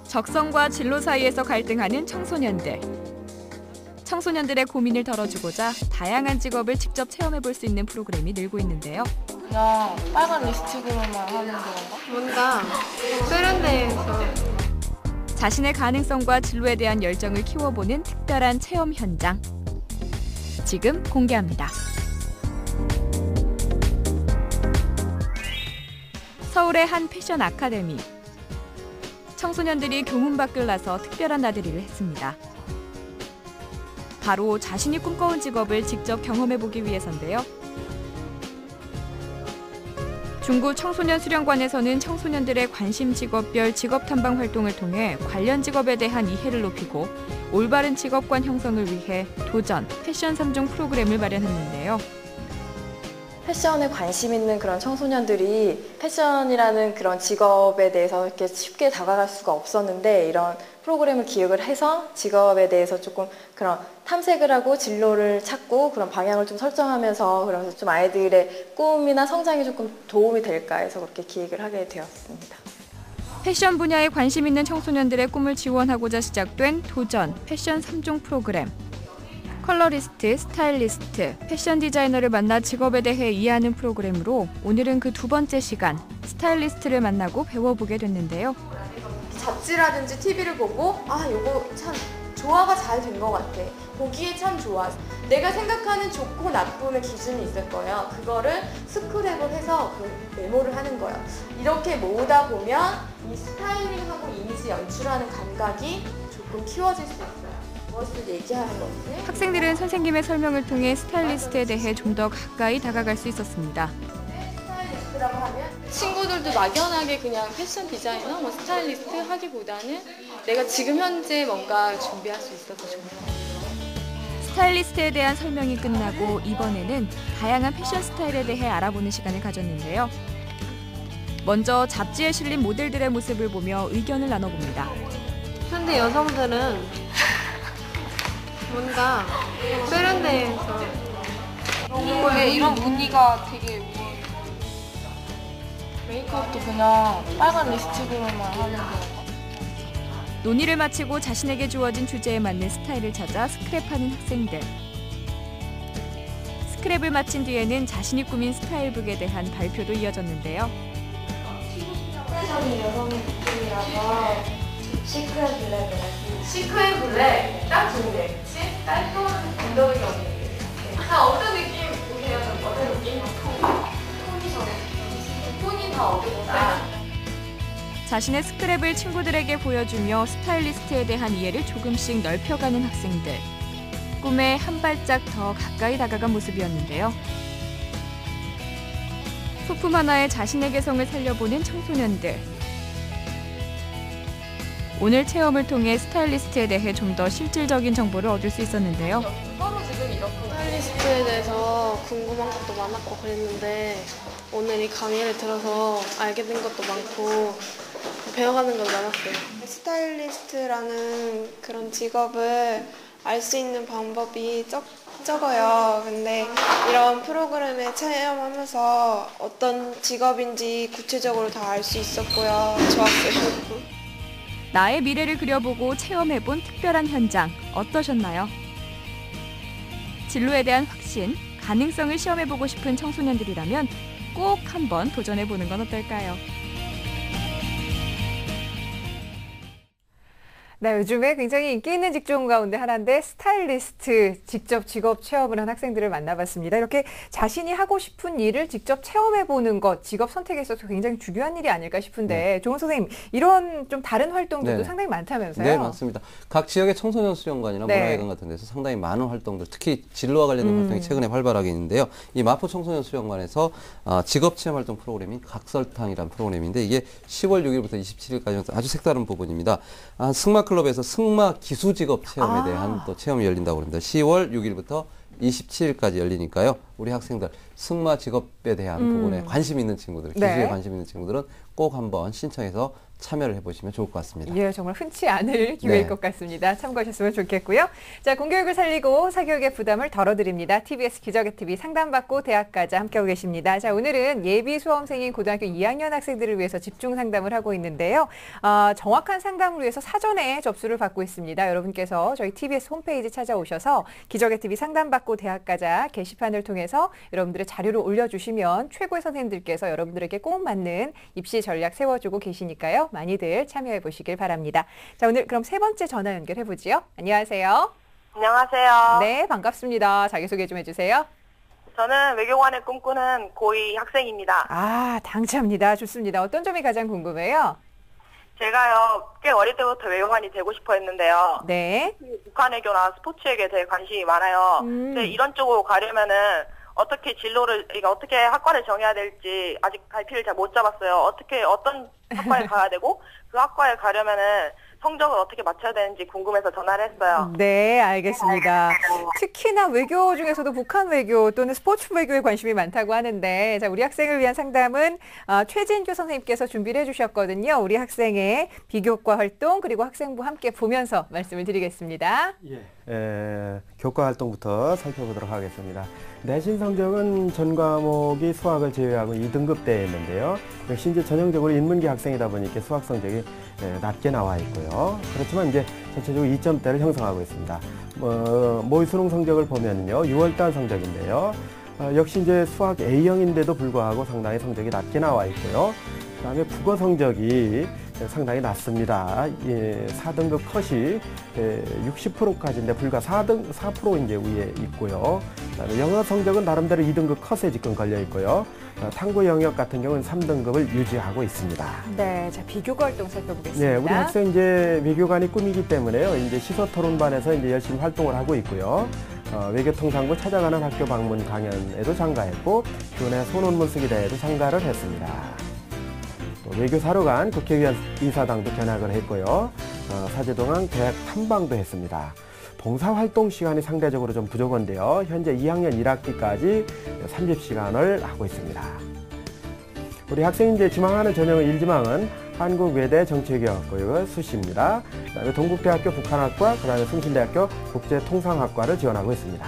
적성과 진로 사이에서 갈등하는 청소년들. 청소년들의 고민을 덜어주고자 다양한 직업을 직접 체험해볼 수 있는 프로그램이 늘고 있는데요. 그냥 빨간 리스틱으로만 하는 건가? 뭔가 세련돼서 자신의 가능성과 진로에 대한 열정을 키워보는 특별한 체험 현장. 지금 공개합니다. 서울의 한 패션 아카데미. 청소년들이 교문 밖을 나서 특별한 나들이를 했습니다. 바로 자신이 꿈꿔온 직업을 직접 경험해보기 위해서인데요. 중구 청소년 수련관에서는 청소년들의 관심 직업별 직업 탐방 활동을 통해 관련 직업에 대한 이해를 높이고 올바른 직업관 형성을 위해 도전, 패션 3종 프로그램을 마련했는데요. 패션에 관심 있는 그런 청소년들이 패션이라는 그런 직업에 대해서 이렇게 쉽게 다가갈 수가 없었는데, 이런 프로그램을 기획을 해서 직업에 대해서 조금 그런 탐색을 하고 진로를 찾고 그런 방향을 좀 설정하면서, 그러면서 좀 아이들의 꿈이나 성장에 조금 도움이 될까 해서 그렇게 기획을 하게 되었습니다. 패션 분야에 관심 있는 청소년들의 꿈을 지원하고자 시작된 도전, 패션 3종 프로그램. 컬러리스트, 스타일리스트, 패션 디자이너를 만나 직업에 대해 이해하는 프로그램으로 오늘은 그 두 번째 시간, 스타일리스트를 만나고 배워보게 됐는데요. 잡지라든지 TV를 보고 이거 참 조화가 잘 된 것 같아. 보기에 참 좋아. 내가 생각하는 좋고 나쁨의 기준이 있을 거예요. 그거를 스크랩을 해서 그 메모를 하는 거예요. 이렇게 모으다 보면 이 스타일링하고 이미지 연출하는 감각이 조금 키워질 수 있어요. 무엇을 얘기하는 건지. 학생들은 선생님의 설명을 통해 스타일리스트에 대해 좀 더 가까이 다가갈 수 있었습니다. 스타일리스트라고 하면 친구들도 막연하게 그냥 패션 디자이너, 스타일리스트 하기보다는 내가 지금 현재 뭔가 준비할 수 있어서 좋은 것 같아요. 스타일리스트에 대한 설명이 끝나고 이번에는 다양한 패션 스타일에 대해 알아보는 시간을 가졌는데요. 먼저 잡지에 실린 모델들의 모습을 보며 의견을 나눠봅니다. 현대 여성들은 뭔가 세련돼서 근데 이런 무늬가 되게 메이크업도 그냥 빨간 립스틱으로만 하는 거. 논의를 마치고 자신에게 주어진 주제에 맞는 스타일을 찾아 스크랩하는 학생들. 스크랩을 마친 뒤에는 자신이 꾸민 스타일북에 대한 발표도 이어졌는데요. 패션이 여성의 느낌이라서 시크한 블랙을 시크한 블랙 딱 좋네. 그치? 깔끔한 엉덩이 언니. 다 어떤 느낌이세요? 어떤 느낌? 톤이 정해. 톤이 다 어디보다. 자신의 스크랩을 친구들에게 보여주며 스타일리스트에 대한 이해를 조금씩 넓혀가는 학생들. 꿈에 한 발짝 더 가까이 다가간 모습이었는데요. 소품 하나에 자신의 개성을 살려보는 청소년들. 오늘 체험을 통해 스타일리스트에 대해 좀 더 실질적인 정보를 얻을 수 있었는데요. 서로 지금 이렇게 스타일리스트에 대해서 궁금한 것도 많았고 그랬는데 오늘 이 강의를 들어서 알게 된 것도 많고 배워가는 건 많았어요. 스타일리스트라는 그런 직업을 알 수 있는 방법이 적어요. 근데 이런 프로그램에 체험하면서 어떤 직업인지 구체적으로 다 알 수 있었고요. 좋았어요. 나의 미래를 그려보고 체험해본 특별한 현장 어떠셨나요? 진로에 대한 확신, 가능성을 시험해보고 싶은 청소년들이라면 꼭 한번 도전해보는 건 어떨까요? 네, 요즘에 굉장히 인기 있는 직종 가운데 하나인데 스타일리스트 직접 직업 체험을 한 학생들을 만나봤습니다. 이렇게 자신이 하고 싶은 일을 직접 체험해보는 것, 직업 선택에 있어서 굉장히 중요한 일이 아닐까 싶은데 네. 조은 선생님, 이런 좀 다른 활동들도 네. 상당히 많다면서요? 네, 맞습니다. 각 지역의 청소년 수련관이나 네. 문화회관 같은 데서 상당히 많은 활동들, 특히 진로와 관련된 활동이 최근에 활발하게 있는데요. 이 마포 청소년 수련관에서 직업 체험 활동 프로그램인 각설탕이라는 프로그램인데 이게 10월 6일부터 27일까지 아주 색다른 부분입니다. 승마 클럽에서 승마 기수 직업 체험에 대한 또 체험이 열린다고 합니다. 10월 6일부터 27일까지 열리니까요. 우리 학생들 승마 직업에 대한 부분에 관심 있는 친구들, 기수에 네. 관심 있는 친구들은 꼭 한번 신청해서 참여를 해보시면 좋을 것 같습니다. 예, 정말 흔치 않을 기회일 네. 것 같습니다. 참고하셨으면 좋겠고요. 자, 공교육을 살리고 사교육의 부담을 덜어드립니다. TBS 기적의 TV 상담받고 대학가자 함께하고 계십니다. 자, 오늘은 예비 수험생인 고등학교 2학년 학생들을 위해서 집중 상담을 하고 있는데요. 정확한 상담을 위해서 사전에 접수를 받고 있습니다. 여러분께서 저희 TBS 홈페이지 찾아오셔서 기적의 TV 상담받고 대학가자 게시판을 통해서 여러분들의 자료를 올려주시면 최고의 선생님들께서 여러분들에게 꼭 맞는 입시 전략 세워주고 계시니까요. 많이들 참여해 보시길 바랍니다. 자, 오늘 그럼 세 번째 전화 연결해 보지요. 안녕하세요. 안녕하세요. 네, 반갑습니다. 자기소개 좀 해주세요. 저는 외교관을 꿈꾸는 고2 학생입니다. 당차입니다. 좋습니다. 어떤 점이 가장 궁금해요? 제가요, 꽤 어릴 때부터 외교관이 되고 싶어 했는데요. 네. 북한 외교나 스포츠 외교에 대해 관심이 많아요. 근데 이런 쪽으로 가려면은 어떻게 진로를, 그러니까 어떻게 학과를 정해야 될지 아직 갈피를 잘 못 잡았어요. 어떤 학과에 가야 되고 그 학과에 가려면은 성적을 어떻게 맞춰야 되는지 궁금해서 전화를 했어요. 네, 알겠습니다. 특히나 외교 중에서도 북한 외교 또는 스포츠 외교에 관심이 많다고 하는데, 자, 우리 학생을 위한 상담은 최진규 선생님께서 준비를 해주셨거든요. 우리 학생의 비교과 활동 그리고 학생부 함께 보면서 말씀을 드리겠습니다. 교과 활동부터 살펴보도록 하겠습니다. 내신 성적은 전 과목이 수학을 제외하고 2등급대였는데요. 역시 이제 전형적으로 인문계 학생이다 보니까 수학 성적이 낮게 나와 있고요. 그렇지만 이제 전체적으로 2점대를 형성하고 있습니다. 모의 수능 성적을 보면요, 6월달 성적인데요. 역시 이제 수학 A형인데도 불구하고 상당히 성적이 낮게 나와 있고요. 그다음에 국어 성적이 상당히 낮습니다. 4등급 컷이 60%까지인데 불과 4% 이제 위에 있고요. 그다음에 영어 성적은 나름대로 2등급 컷에 지금 걸려 있고요. 탐구 영역 같은 경우는 3등급을 유지하고 있습니다. 네, 자, 비교과 활동 살펴보겠습니다. 네, 우리 학생 이제 외교관이 꿈이기 때문에요. 이제 시소토론반에서 이제 열심히 활동을 하고 있고요. 외교통상부 찾아가는 학교 방문 강연에도 참가했고, 교내 소논문 쓰기 대회에도 참가를 했습니다. 또 외교사료관 국회의원 이사당도 견학을 했고요. 사제동항 대학 탐방도 했습니다. 봉사활동 시간이 상대적으로 좀 부족한데요. 현재 2학년 1학기까지 30시간을 하고 있습니다. 우리 학생이 이제 지망하는 전형은 1지망은 한국외대 정치외교학과 수시입니다. 그다음에 동국대학교 북한학과, 그다음에 숭실대학교 국제통상학과를 지원하고 있습니다.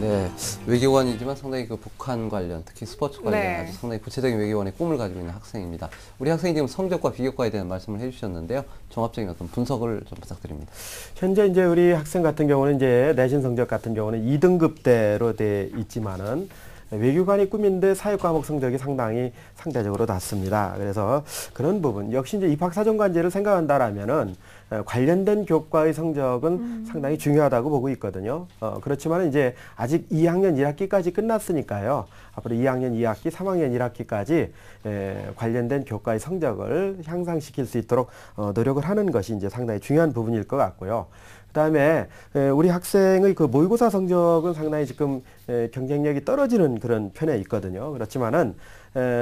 네, 외교관이지만 상당히 그 북한 관련, 특히 스포츠 관련 네. 아주 상당히 구체적인 외교관의 꿈을 가지고 있는 학생입니다. 우리 학생이 지금 성적과 비교과에 대한 말씀을 해주셨는데요. 종합적인 어떤 분석을 좀 부탁드립니다. 현재 이제 우리 학생 같은 경우는 이제 내신 성적 같은 경우는 2등급대로 돼 있지만은 외교관이 꿈인데 사회과목 성적이 상당히 상대적으로 낮습니다. 그래서 그런 부분 역시 이제 입학사정관제를 생각한다라면은 관련된 교과의 성적은 상당히 중요하다고 보고 있거든요. 그렇지만 이제 아직 2학년 1학기까지 끝났으니까요. 앞으로 2학년 2학기, 3학년 1학기까지 관련된 교과의 성적을 향상시킬 수 있도록 노력을 하는 것이 이제 상당히 중요한 부분일 것 같고요. 그다음에 우리 학생의 그 모의고사 성적은 상당히 지금 경쟁력이 떨어지는 그런 편에 있거든요. 그렇지만은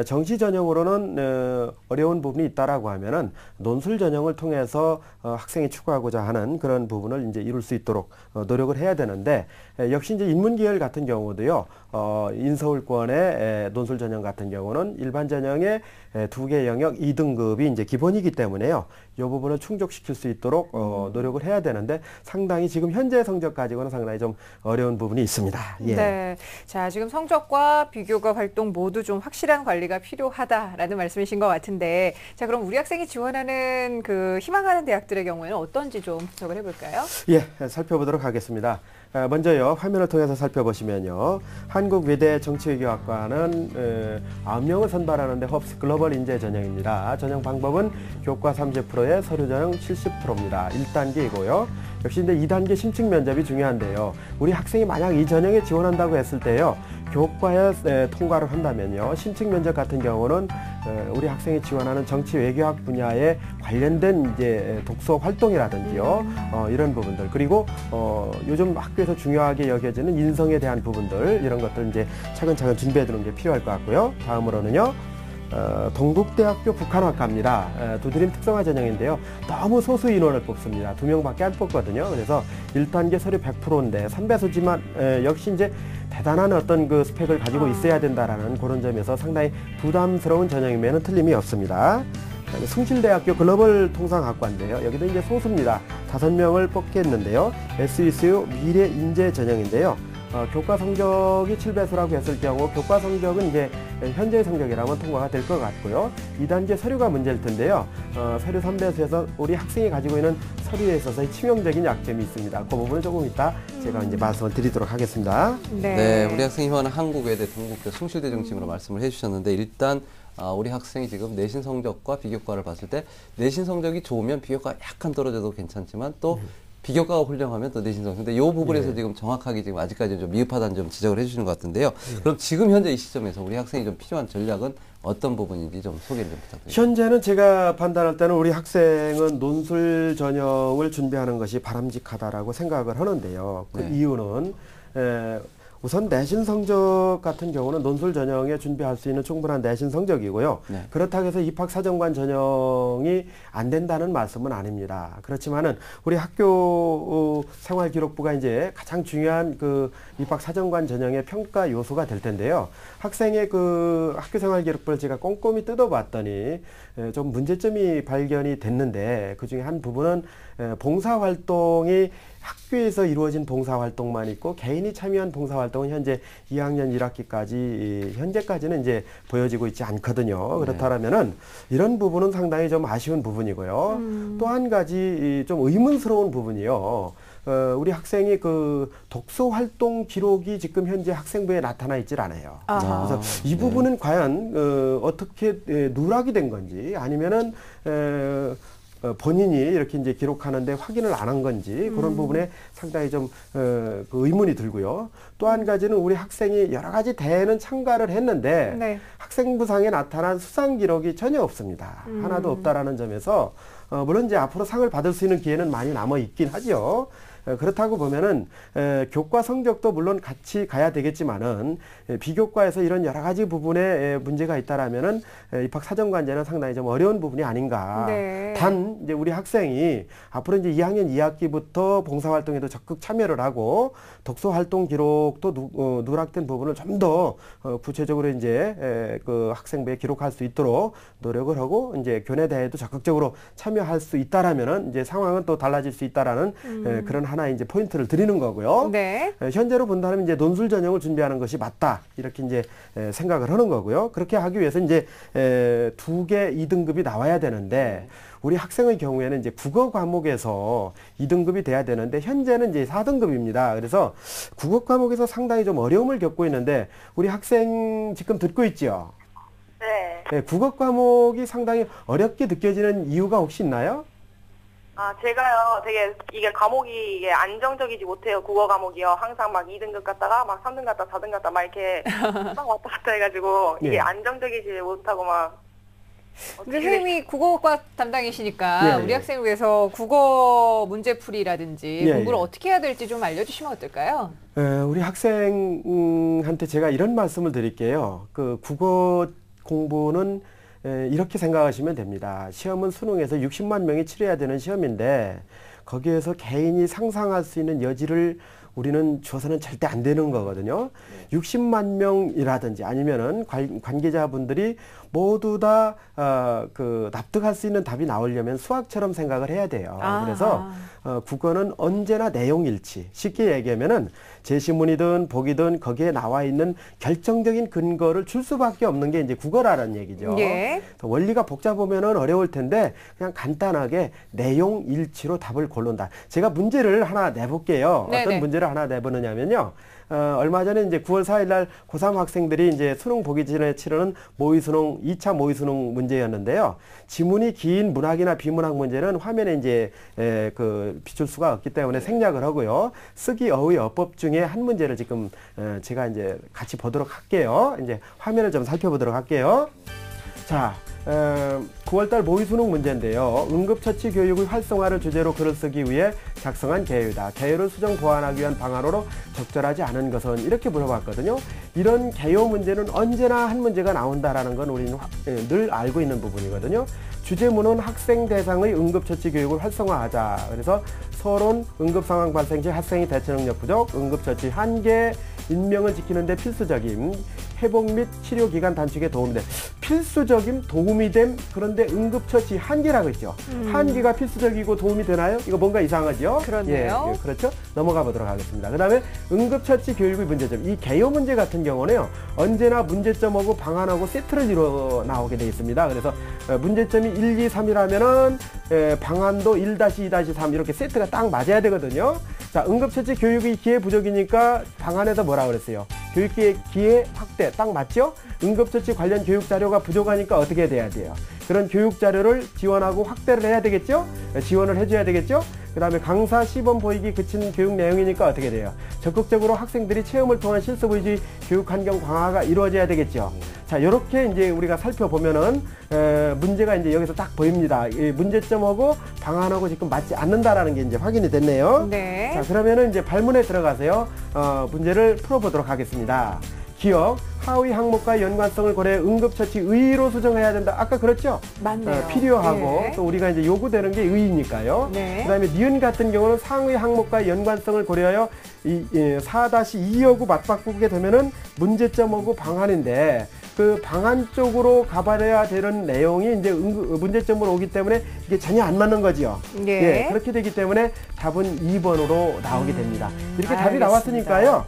정시 전형으로는 어려운 부분이 있다라고 하면은 논술 전형을 통해서 학생이 추구하고자 하는 그런 부분을 이제 이룰 수 있도록 노력을 해야 되는데 역시 이제 인문계열 같은 경우도요. 인서울권의 논술 전형 같은 경우는 일반 전형의 2개 영역 2등급이 이제 기본이기 때문에요. 이 부분을 충족시킬 수 있도록 노력을 해야 되는데 상당히 지금 현재 성적 가지고는 상당히 좀 어려운 부분이 있습니다. 예. 네. 자, 지금 성적과 비교과 활동 모두 좀 확실한 관리가 필요하다라는 말씀이신 것 같은데, 자, 그럼 우리 학생이 지원하는 그 희망하는 대학들의 경우에는 어떤지 좀 분석을 해볼까요? 예, 살펴보도록 하겠습니다. 먼저요, 화면을 통해서 살펴보시면요, 한국외대 정치외교학과는 9명을 선발하는데 헙스 글로벌 인재 전형입니다. 전형 방법은 교과 30%에 서류 전형 70%입니다. 1단계이고요. 역시 이제 2단계 심층 면접이 중요한데요. 우리 학생이 만약 이 전형에 지원한다고 했을 때요, 교과에 통과를 한다면요, 심층 면접 같은 경우는 우리 학생이 지원하는 정치 외교학 분야에 관련된 이제 독서 활동이라든지요, 이런 부분들, 그리고 요즘 학교에서 중요하게 여겨지는 인성에 대한 부분들, 이런 것들 이제 차근차근 준비해 두는 게 필요할 것 같고요. 다음으로는요, 동국대학교 북한학과입니다. 두드림 특성화 전형인데요. 너무 소수 인원을 뽑습니다. 2명밖에 안 뽑거든요. 그래서 1단계 서류 100%인데 3배수지만 역시 이제 대단한 어떤 그 스펙을 가지고 있어야 된다라는 그런 점에서 상당히 부담스러운 전형이면 틀림이 없습니다. 숭실대학교 글로벌 통상학과인데요. 여기도 이제 소수입니다. 5명을 뽑겠는데요. SECU 미래 인재 전형인데요. 교과 성적이 7배수라고 했을 경우 교과 성적은 이제 현재의 성적이라면 통과가 될 것 같고요. 2단계 서류가 문제일 텐데요. 서류 3배수에서 우리 학생이 가지고 있는 서류에 있어서 치명적인 약점이 있습니다. 그 부분은 조금 이따 제가 이제 말씀을 드리도록 하겠습니다. 네, 우리 학생이 희망하는 한국외대, 동국대, 숭실대 중심으로 말씀을 해주셨는데, 일단 우리 학생이 지금 내신 성적과 비교과를 봤을 때 내신 성적이 좋으면 비교과가 약간 떨어져도 괜찮지만 또 비교과가 훌륭하면 또 내신 성적. 근데 이 부분에서 지금 정확하게 지금 아직까지 좀 미흡하다는 점 지적을 해주시는 것 같은데요. 그럼 지금 현재 이 시점에서 우리 학생이 좀 필요한 전략은 어떤 부분인지 좀 소개를 좀 부탁드립니다. 현재는 제가 판단할 때는 우리 학생은 논술 전형을 준비하는 것이 바람직하다라고 생각을 하는데요. 그 이유는 우선 내신 성적 같은 경우는 논술 전형에 준비할 수 있는 충분한 내신 성적이고요. 그렇다고 해서 입학사정관 전형이 안 된다는 말씀은 아닙니다. 그렇지만은 우리 학교 생활기록부가 이제 가장 중요한 그 입학사정관 전형의 평가 요소가 될 텐데요. 학생의 그 학교생활기록부를 제가 꼼꼼히 뜯어봤더니 좀 문제점이 발견이 됐는데, 그 중에 한 부분은 봉사활동이 학교에서 이루어진 봉사활동만 있고 개인이 참여한 봉사활동은 현재 2학년 1학기까지 현재까지는 이제 보여지고 있지 않거든요. 그렇다면은 이런 부분은 상당히 좀 아쉬운 부분이고요. 또 한 가지 좀 의문스러운 부분이요. 우리 학생이 그 독서 활동 기록이 지금 현재 학생부에 나타나 있질 않아요. 그래서 이 부분은 과연 어떻게 누락이 된 건지, 아니면은 본인이 이렇게 이제 기록하는데 확인을 안 한 건지, 그런 부분에 상당히 좀 그 의문이 들고요. 또 한 가지는 우리 학생이 여러 가지 대회는 참가를 했는데 학생부상에 나타난 수상 기록이 전혀 없습니다. 하나도 없다라는 점에서 물론 이제 앞으로 상을 받을 수 있는 기회는 많이 남아 있긴 하죠. 그렇다고 보면은 교과 성적도 물론 같이 가야 되겠지만은 비교과에서 이런 여러 가지 부분에 문제가 있다라면은 입학 사정관제는 상당히 좀 어려운 부분이 아닌가. 네. 단 이제 우리 학생이 앞으로 이제 2학년 2학기부터 봉사활동에도 적극 참여를 하고 독서활동 기록도 누락된 부분을 좀 더 구체적으로 이제 그 학생부에 기록할 수 있도록 노력을 하고 이제 교내 대회도 적극적으로 참여할 수 있다라면은 이제 상황은 또 달라질 수 있다라는 그런 하나의 이제 포인트를 드리는 거고요. 네. 현재로 본다면 이제 논술 전형을 준비하는 것이 맞다 이렇게 이제 생각을 하는 거고요. 그렇게 하기 위해서 이제 2개 2등급이 나와야 되는데 우리 학생의 경우에는 이제 국어 과목에서 2등급이 돼야 되는데 현재는 이제 4등급입니다. 그래서 국어 과목에서 상당히 좀 어려움을 겪고 있는데 우리 학생 지금 듣고 있죠? 네. 네, 국어 과목이 상당히 어렵게 느껴지는 이유가 혹시 있나요? 아, 제가요, 되게, 이게 과목이 이게 안정적이지 못해요, 국어 과목이요. 항상 막 2등급 갔다가, 막 3등 갔다, 4등 갔다, 막 이렇게, 막 왔다 갔다 해가지고, 이게 예. 안정적이지 못하고 막. 근데 선생님이 국어과 담당이시니까 예, 우리 예. 학생을 위해서 국어 문제풀이라든지 예, 공부를 예. 어떻게 해야 될지 좀 알려주시면 어떨까요? 우리 학생한테 제가 이런 말씀을 드릴게요. 그 국어 공부는 이렇게 생각하시면 됩니다. 시험은 수능에서 60만 명이 치러야 되는 시험인데 거기에서 개인이 상상할 수 있는 여지를 우리는 줘서는 절대 안 되는 거거든요. 60만 명이라든지 아니면은 관계자분들이 모두 다 그 납득할 수 있는 답이 나오려면 수학처럼 생각을 해야 돼요. 그래서 국어는 언제나 내용일치. 쉽게 얘기하면은 제시문이든 보기든 거기에 나와 있는 결정적인 근거를 줄 수밖에 없는 게 이제 국어라는 얘기죠. 예. 원리가 복잡하면은 어려울 텐데 그냥 간단하게 내용 일치로 답을 고른다. 제가 문제를 하나 내볼게요. 네네. 어떤 문제를 하나 내보느냐면요. 얼마 전에 이제 9월 4일 날 고3 학생들이 이제 수능 보기 전에 치르는 모의수능, 2차 모의수능 문제였는데요. 지문이 긴 문학이나 비문학 문제는 화면에 이제 그 비출 수가 없기 때문에 생략을 하고요. 쓰기, 어휘, 어법 중에 한 문제를 지금 제가 이제 같이 보도록 할게요. 이제 화면을 좀 살펴보도록 할게요. 자, 9월달 모의수능 문제인데요. 응급처치 교육의 활성화를 주제로 글을 쓰기 위해 작성한 개요다. 개요를 수정 보완하기 위한 방안으로 적절하지 않은 것은 이렇게 물어봤거든요. 이런 개요 문제는 언제나 한 문제가 나온다라는 건 우리는 늘 알고 있는 부분이거든요. 주제문은 학생 대상의 응급처치 교육을 활성화하자. 그래서 서론, 응급상황 발생 시 학생의 대처 능력 부족, 응급처치 한계, 인명을 지키는 데 필수적임, 회복 및 치료 기간 단축에 도움이 됨. 필수적임, 도움이 됨, 그런데 응급처치 한계라고 했죠. 한계가 필수적이고 도움이 되나요? 이거 뭔가 이상하죠? 그렇네요. 예, 그렇죠? 넘어가 보도록 하겠습니다. 그 다음에 응급처치 교육의 문제점. 이 개요 문제 같은 경우는요, 언제나 문제점하고 방안하고 세트를 이루어 나오게 되어 있습니다. 그래서 문제점이 1, 2, 3이라면은 방안도 1-2-3 이렇게 세트가 딱 맞아야 되거든요. 자, 응급처치 교육의 기회 부족이니까 방안에서 뭐라 그랬어요? 교육기회 기회 확대 딱 맞죠? 응급처치 관련 교육 자료가 부족하니까 어떻게 돼야 돼요? 그런 교육 자료를 지원하고 확대를 해야 되겠죠? 지원을 해줘야 되겠죠? 그 다음에 강사 시범 보이기 그친 교육 내용이니까 어떻게 돼요? 적극적으로 학생들이 체험을 통한 실습의지 교육 환경 강화가 이루어져야 되겠죠? 자, 이렇게 이제 우리가 살펴보면은 문제가 이제 여기서 딱 보입니다. 이 문제점하고 방안하고 지금 맞지 않는다라는 게 이제 확인이 됐네요. 네. 자, 그러면은 이제 발문에 들어가세요. 문제를 풀어보도록 하겠습니다. 기억, 하위 항목과 연관성을 고려해 응급처치 의의로 수정해야 된다. 아까 그랬죠? 맞네요. 필요하고 네. 또 우리가 이제 요구되는 게 의의니까요. 네. 그다음에 니은 같은 경우는 상위 항목과 연관성을 고려하여 4-2하고 맞바꾸게 되면은 문제점하고 방안인데 그 방안 쪽으로 가봐야 되는 내용이 이제 문제점으로 오기 때문에 이게 전혀 안 맞는 거죠. 예. 그렇게 되기 때문에 답은 2번으로 나오게 됩니다. 이렇게 답이 알겠습니다. 나왔으니까요.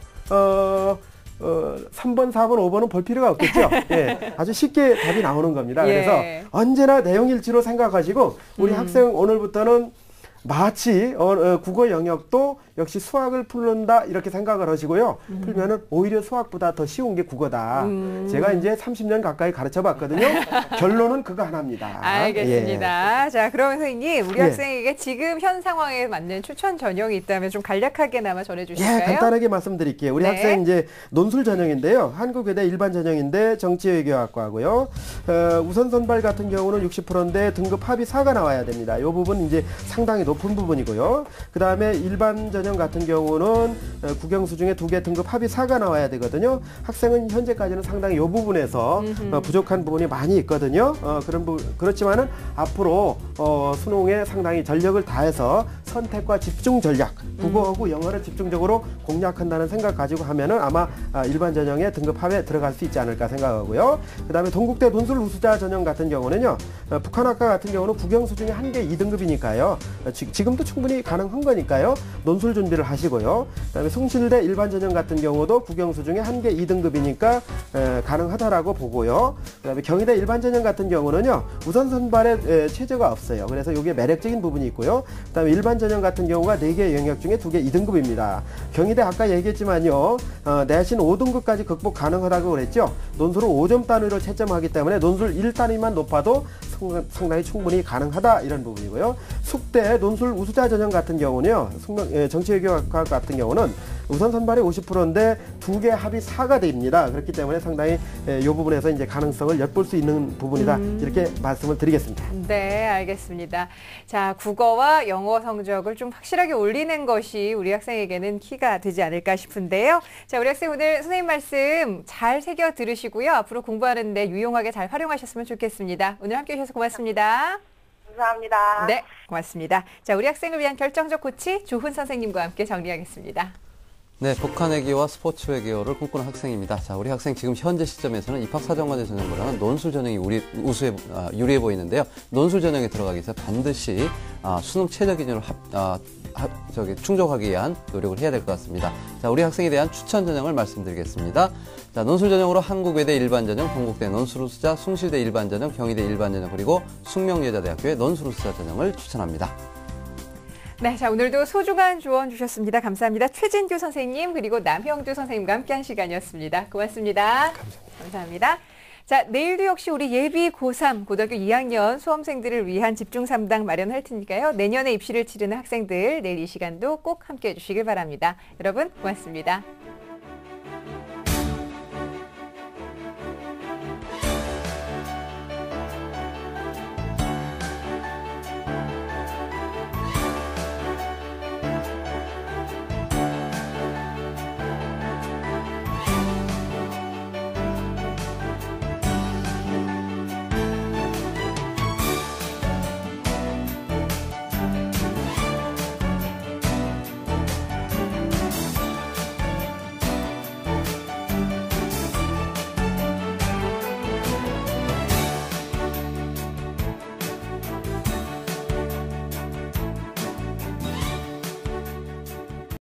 3번, 4번, 5번은 볼 필요가 없겠죠. 예, 아주 쉽게 답이 나오는 겁니다. 예. 그래서 언제나 내용일치로 생각하시고 우리 학생 오늘부터는 마치 국어 영역도 역시 수학을 풀는다 이렇게 생각을 하시고요. 풀면은 오히려 수학보다 더 쉬운 게 국어다. 제가 이제 30년 가까이 가르쳐 봤거든요. 결론은 그거 하나입니다. 알겠습니다. 예. 자, 그러면 선생님, 우리 예. 학생에게 지금 현 상황에 맞는 추천 전형이 있다면 좀 간략하게나마 전해주실까요? 예, 간단하게 말씀드릴게요. 우리 네. 학생 이제 논술 전형인데요. 한국외대 일반 전형인데 정치외교학과고요. 우선 선발 같은 경우는 60%인데 등급 합이 4가 나와야 됩니다. 이 부분 이제 상당히 높은 부분이고요. 그 다음에 일반 전형 같은 경우는 국영수 중에 2개 등급 합이 4가 나와야 되거든요. 학생은 현재까지는 상당히 이 부분에서 부족한 부분이 많이 있거든요. 그렇지만은 앞으로 수능에 상당히 전력을 다해서 선택과 집중 전략, 국어하고 영어를 집중적으로 공략한다는 생각 가지고 하면은 아마 일반 전형의 등급 합에 들어갈 수 있지 않을까 생각하고요. 그 다음에 동국대 논술 우수자 전형 같은 경우는요, 북한학과 같은 경우는 국영수 중에 1개 2등급이니까요. 지금도 충분히 가능한 거니까요. 논술 준비를 하시고요. 그 다음에 숭실대 일반 전형 같은 경우도 국영수 중에 1개 2등급이니까 가능하다라고 보고요. 그 다음에 경희대 일반 전형 같은 경우는요, 우선 선발에 최저가 없어요. 그래서 이게 매력적인 부분이 있고요. 그 다음에 일반 전형 같은 경우가 4개 영역 중에 2개 2등급입니다. 경희대 아까 얘기했지만요, 내신 5등급까지 극복 가능하다고 그랬죠. 논술은 5점 단위로 채점하기 때문에 논술 1단위만 높아도 상당히 충분히 가능하다, 이런 부분이고요. 숙대 논술 우수자 전형 같은 경우는요, 정치외교학과 같은 경우는 우선 선발이 50%인데 2개 합이 4가 됩니다. 그렇기 때문에 상당히 이 부분에서 이제 가능성을 엿볼 수 있는 부분이다, 이렇게 말씀을 드리겠습니다. 네, 알겠습니다. 자, 국어와 영어 성적을 좀 확실하게 올리는 것이 우리 학생에게는 키가 되지 않을까 싶은데요. 자, 우리 학생 오늘 선생님 말씀 잘 새겨 들으시고요. 앞으로 공부하는데 유용하게 잘 활용하셨으면 좋겠습니다. 오늘 함께해 주셔서 고맙습니다. 감사합니다. 네, 고맙습니다. 자, 우리 학생을 위한 결정적 코치 조훈 선생님과 함께 정리하겠습니다. 네, 북한외교와 스포츠 외교를 꿈꾸는 학생입니다. 자, 우리 학생 지금 현재 시점에서는 입학사정관제 전형보다는 논술 전형이 유리해 보이는데요. 논술 전형에 들어가기 위해서 반드시 수능 최저 기준을 충족하기 위한 노력을 해야 될 것 같습니다. 자, 우리 학생에 대한 추천 전형을 말씀드리겠습니다. 자, 논술 전형으로 한국외대 일반 전형, 동국대 논술 우수자, 숭실대 일반 전형, 경희대 일반 전형, 그리고 숙명여자대학교의 논술 우수자 전형을 추천합니다. 네, 자, 오늘도 소중한 조언 주셨습니다. 감사합니다. 최진규 선생님 그리고 남형주 선생님과 함께한 시간이었습니다. 고맙습니다. 감사합니다. 자, 내일도 역시 우리 예비 고3 고등학교 2학년 수험생들을 위한 집중 3당 마련할 테니까요. 내년에 입시를 치르는 학생들 내일 이 시간도 꼭 함께해 주시길 바랍니다. 여러분 고맙습니다.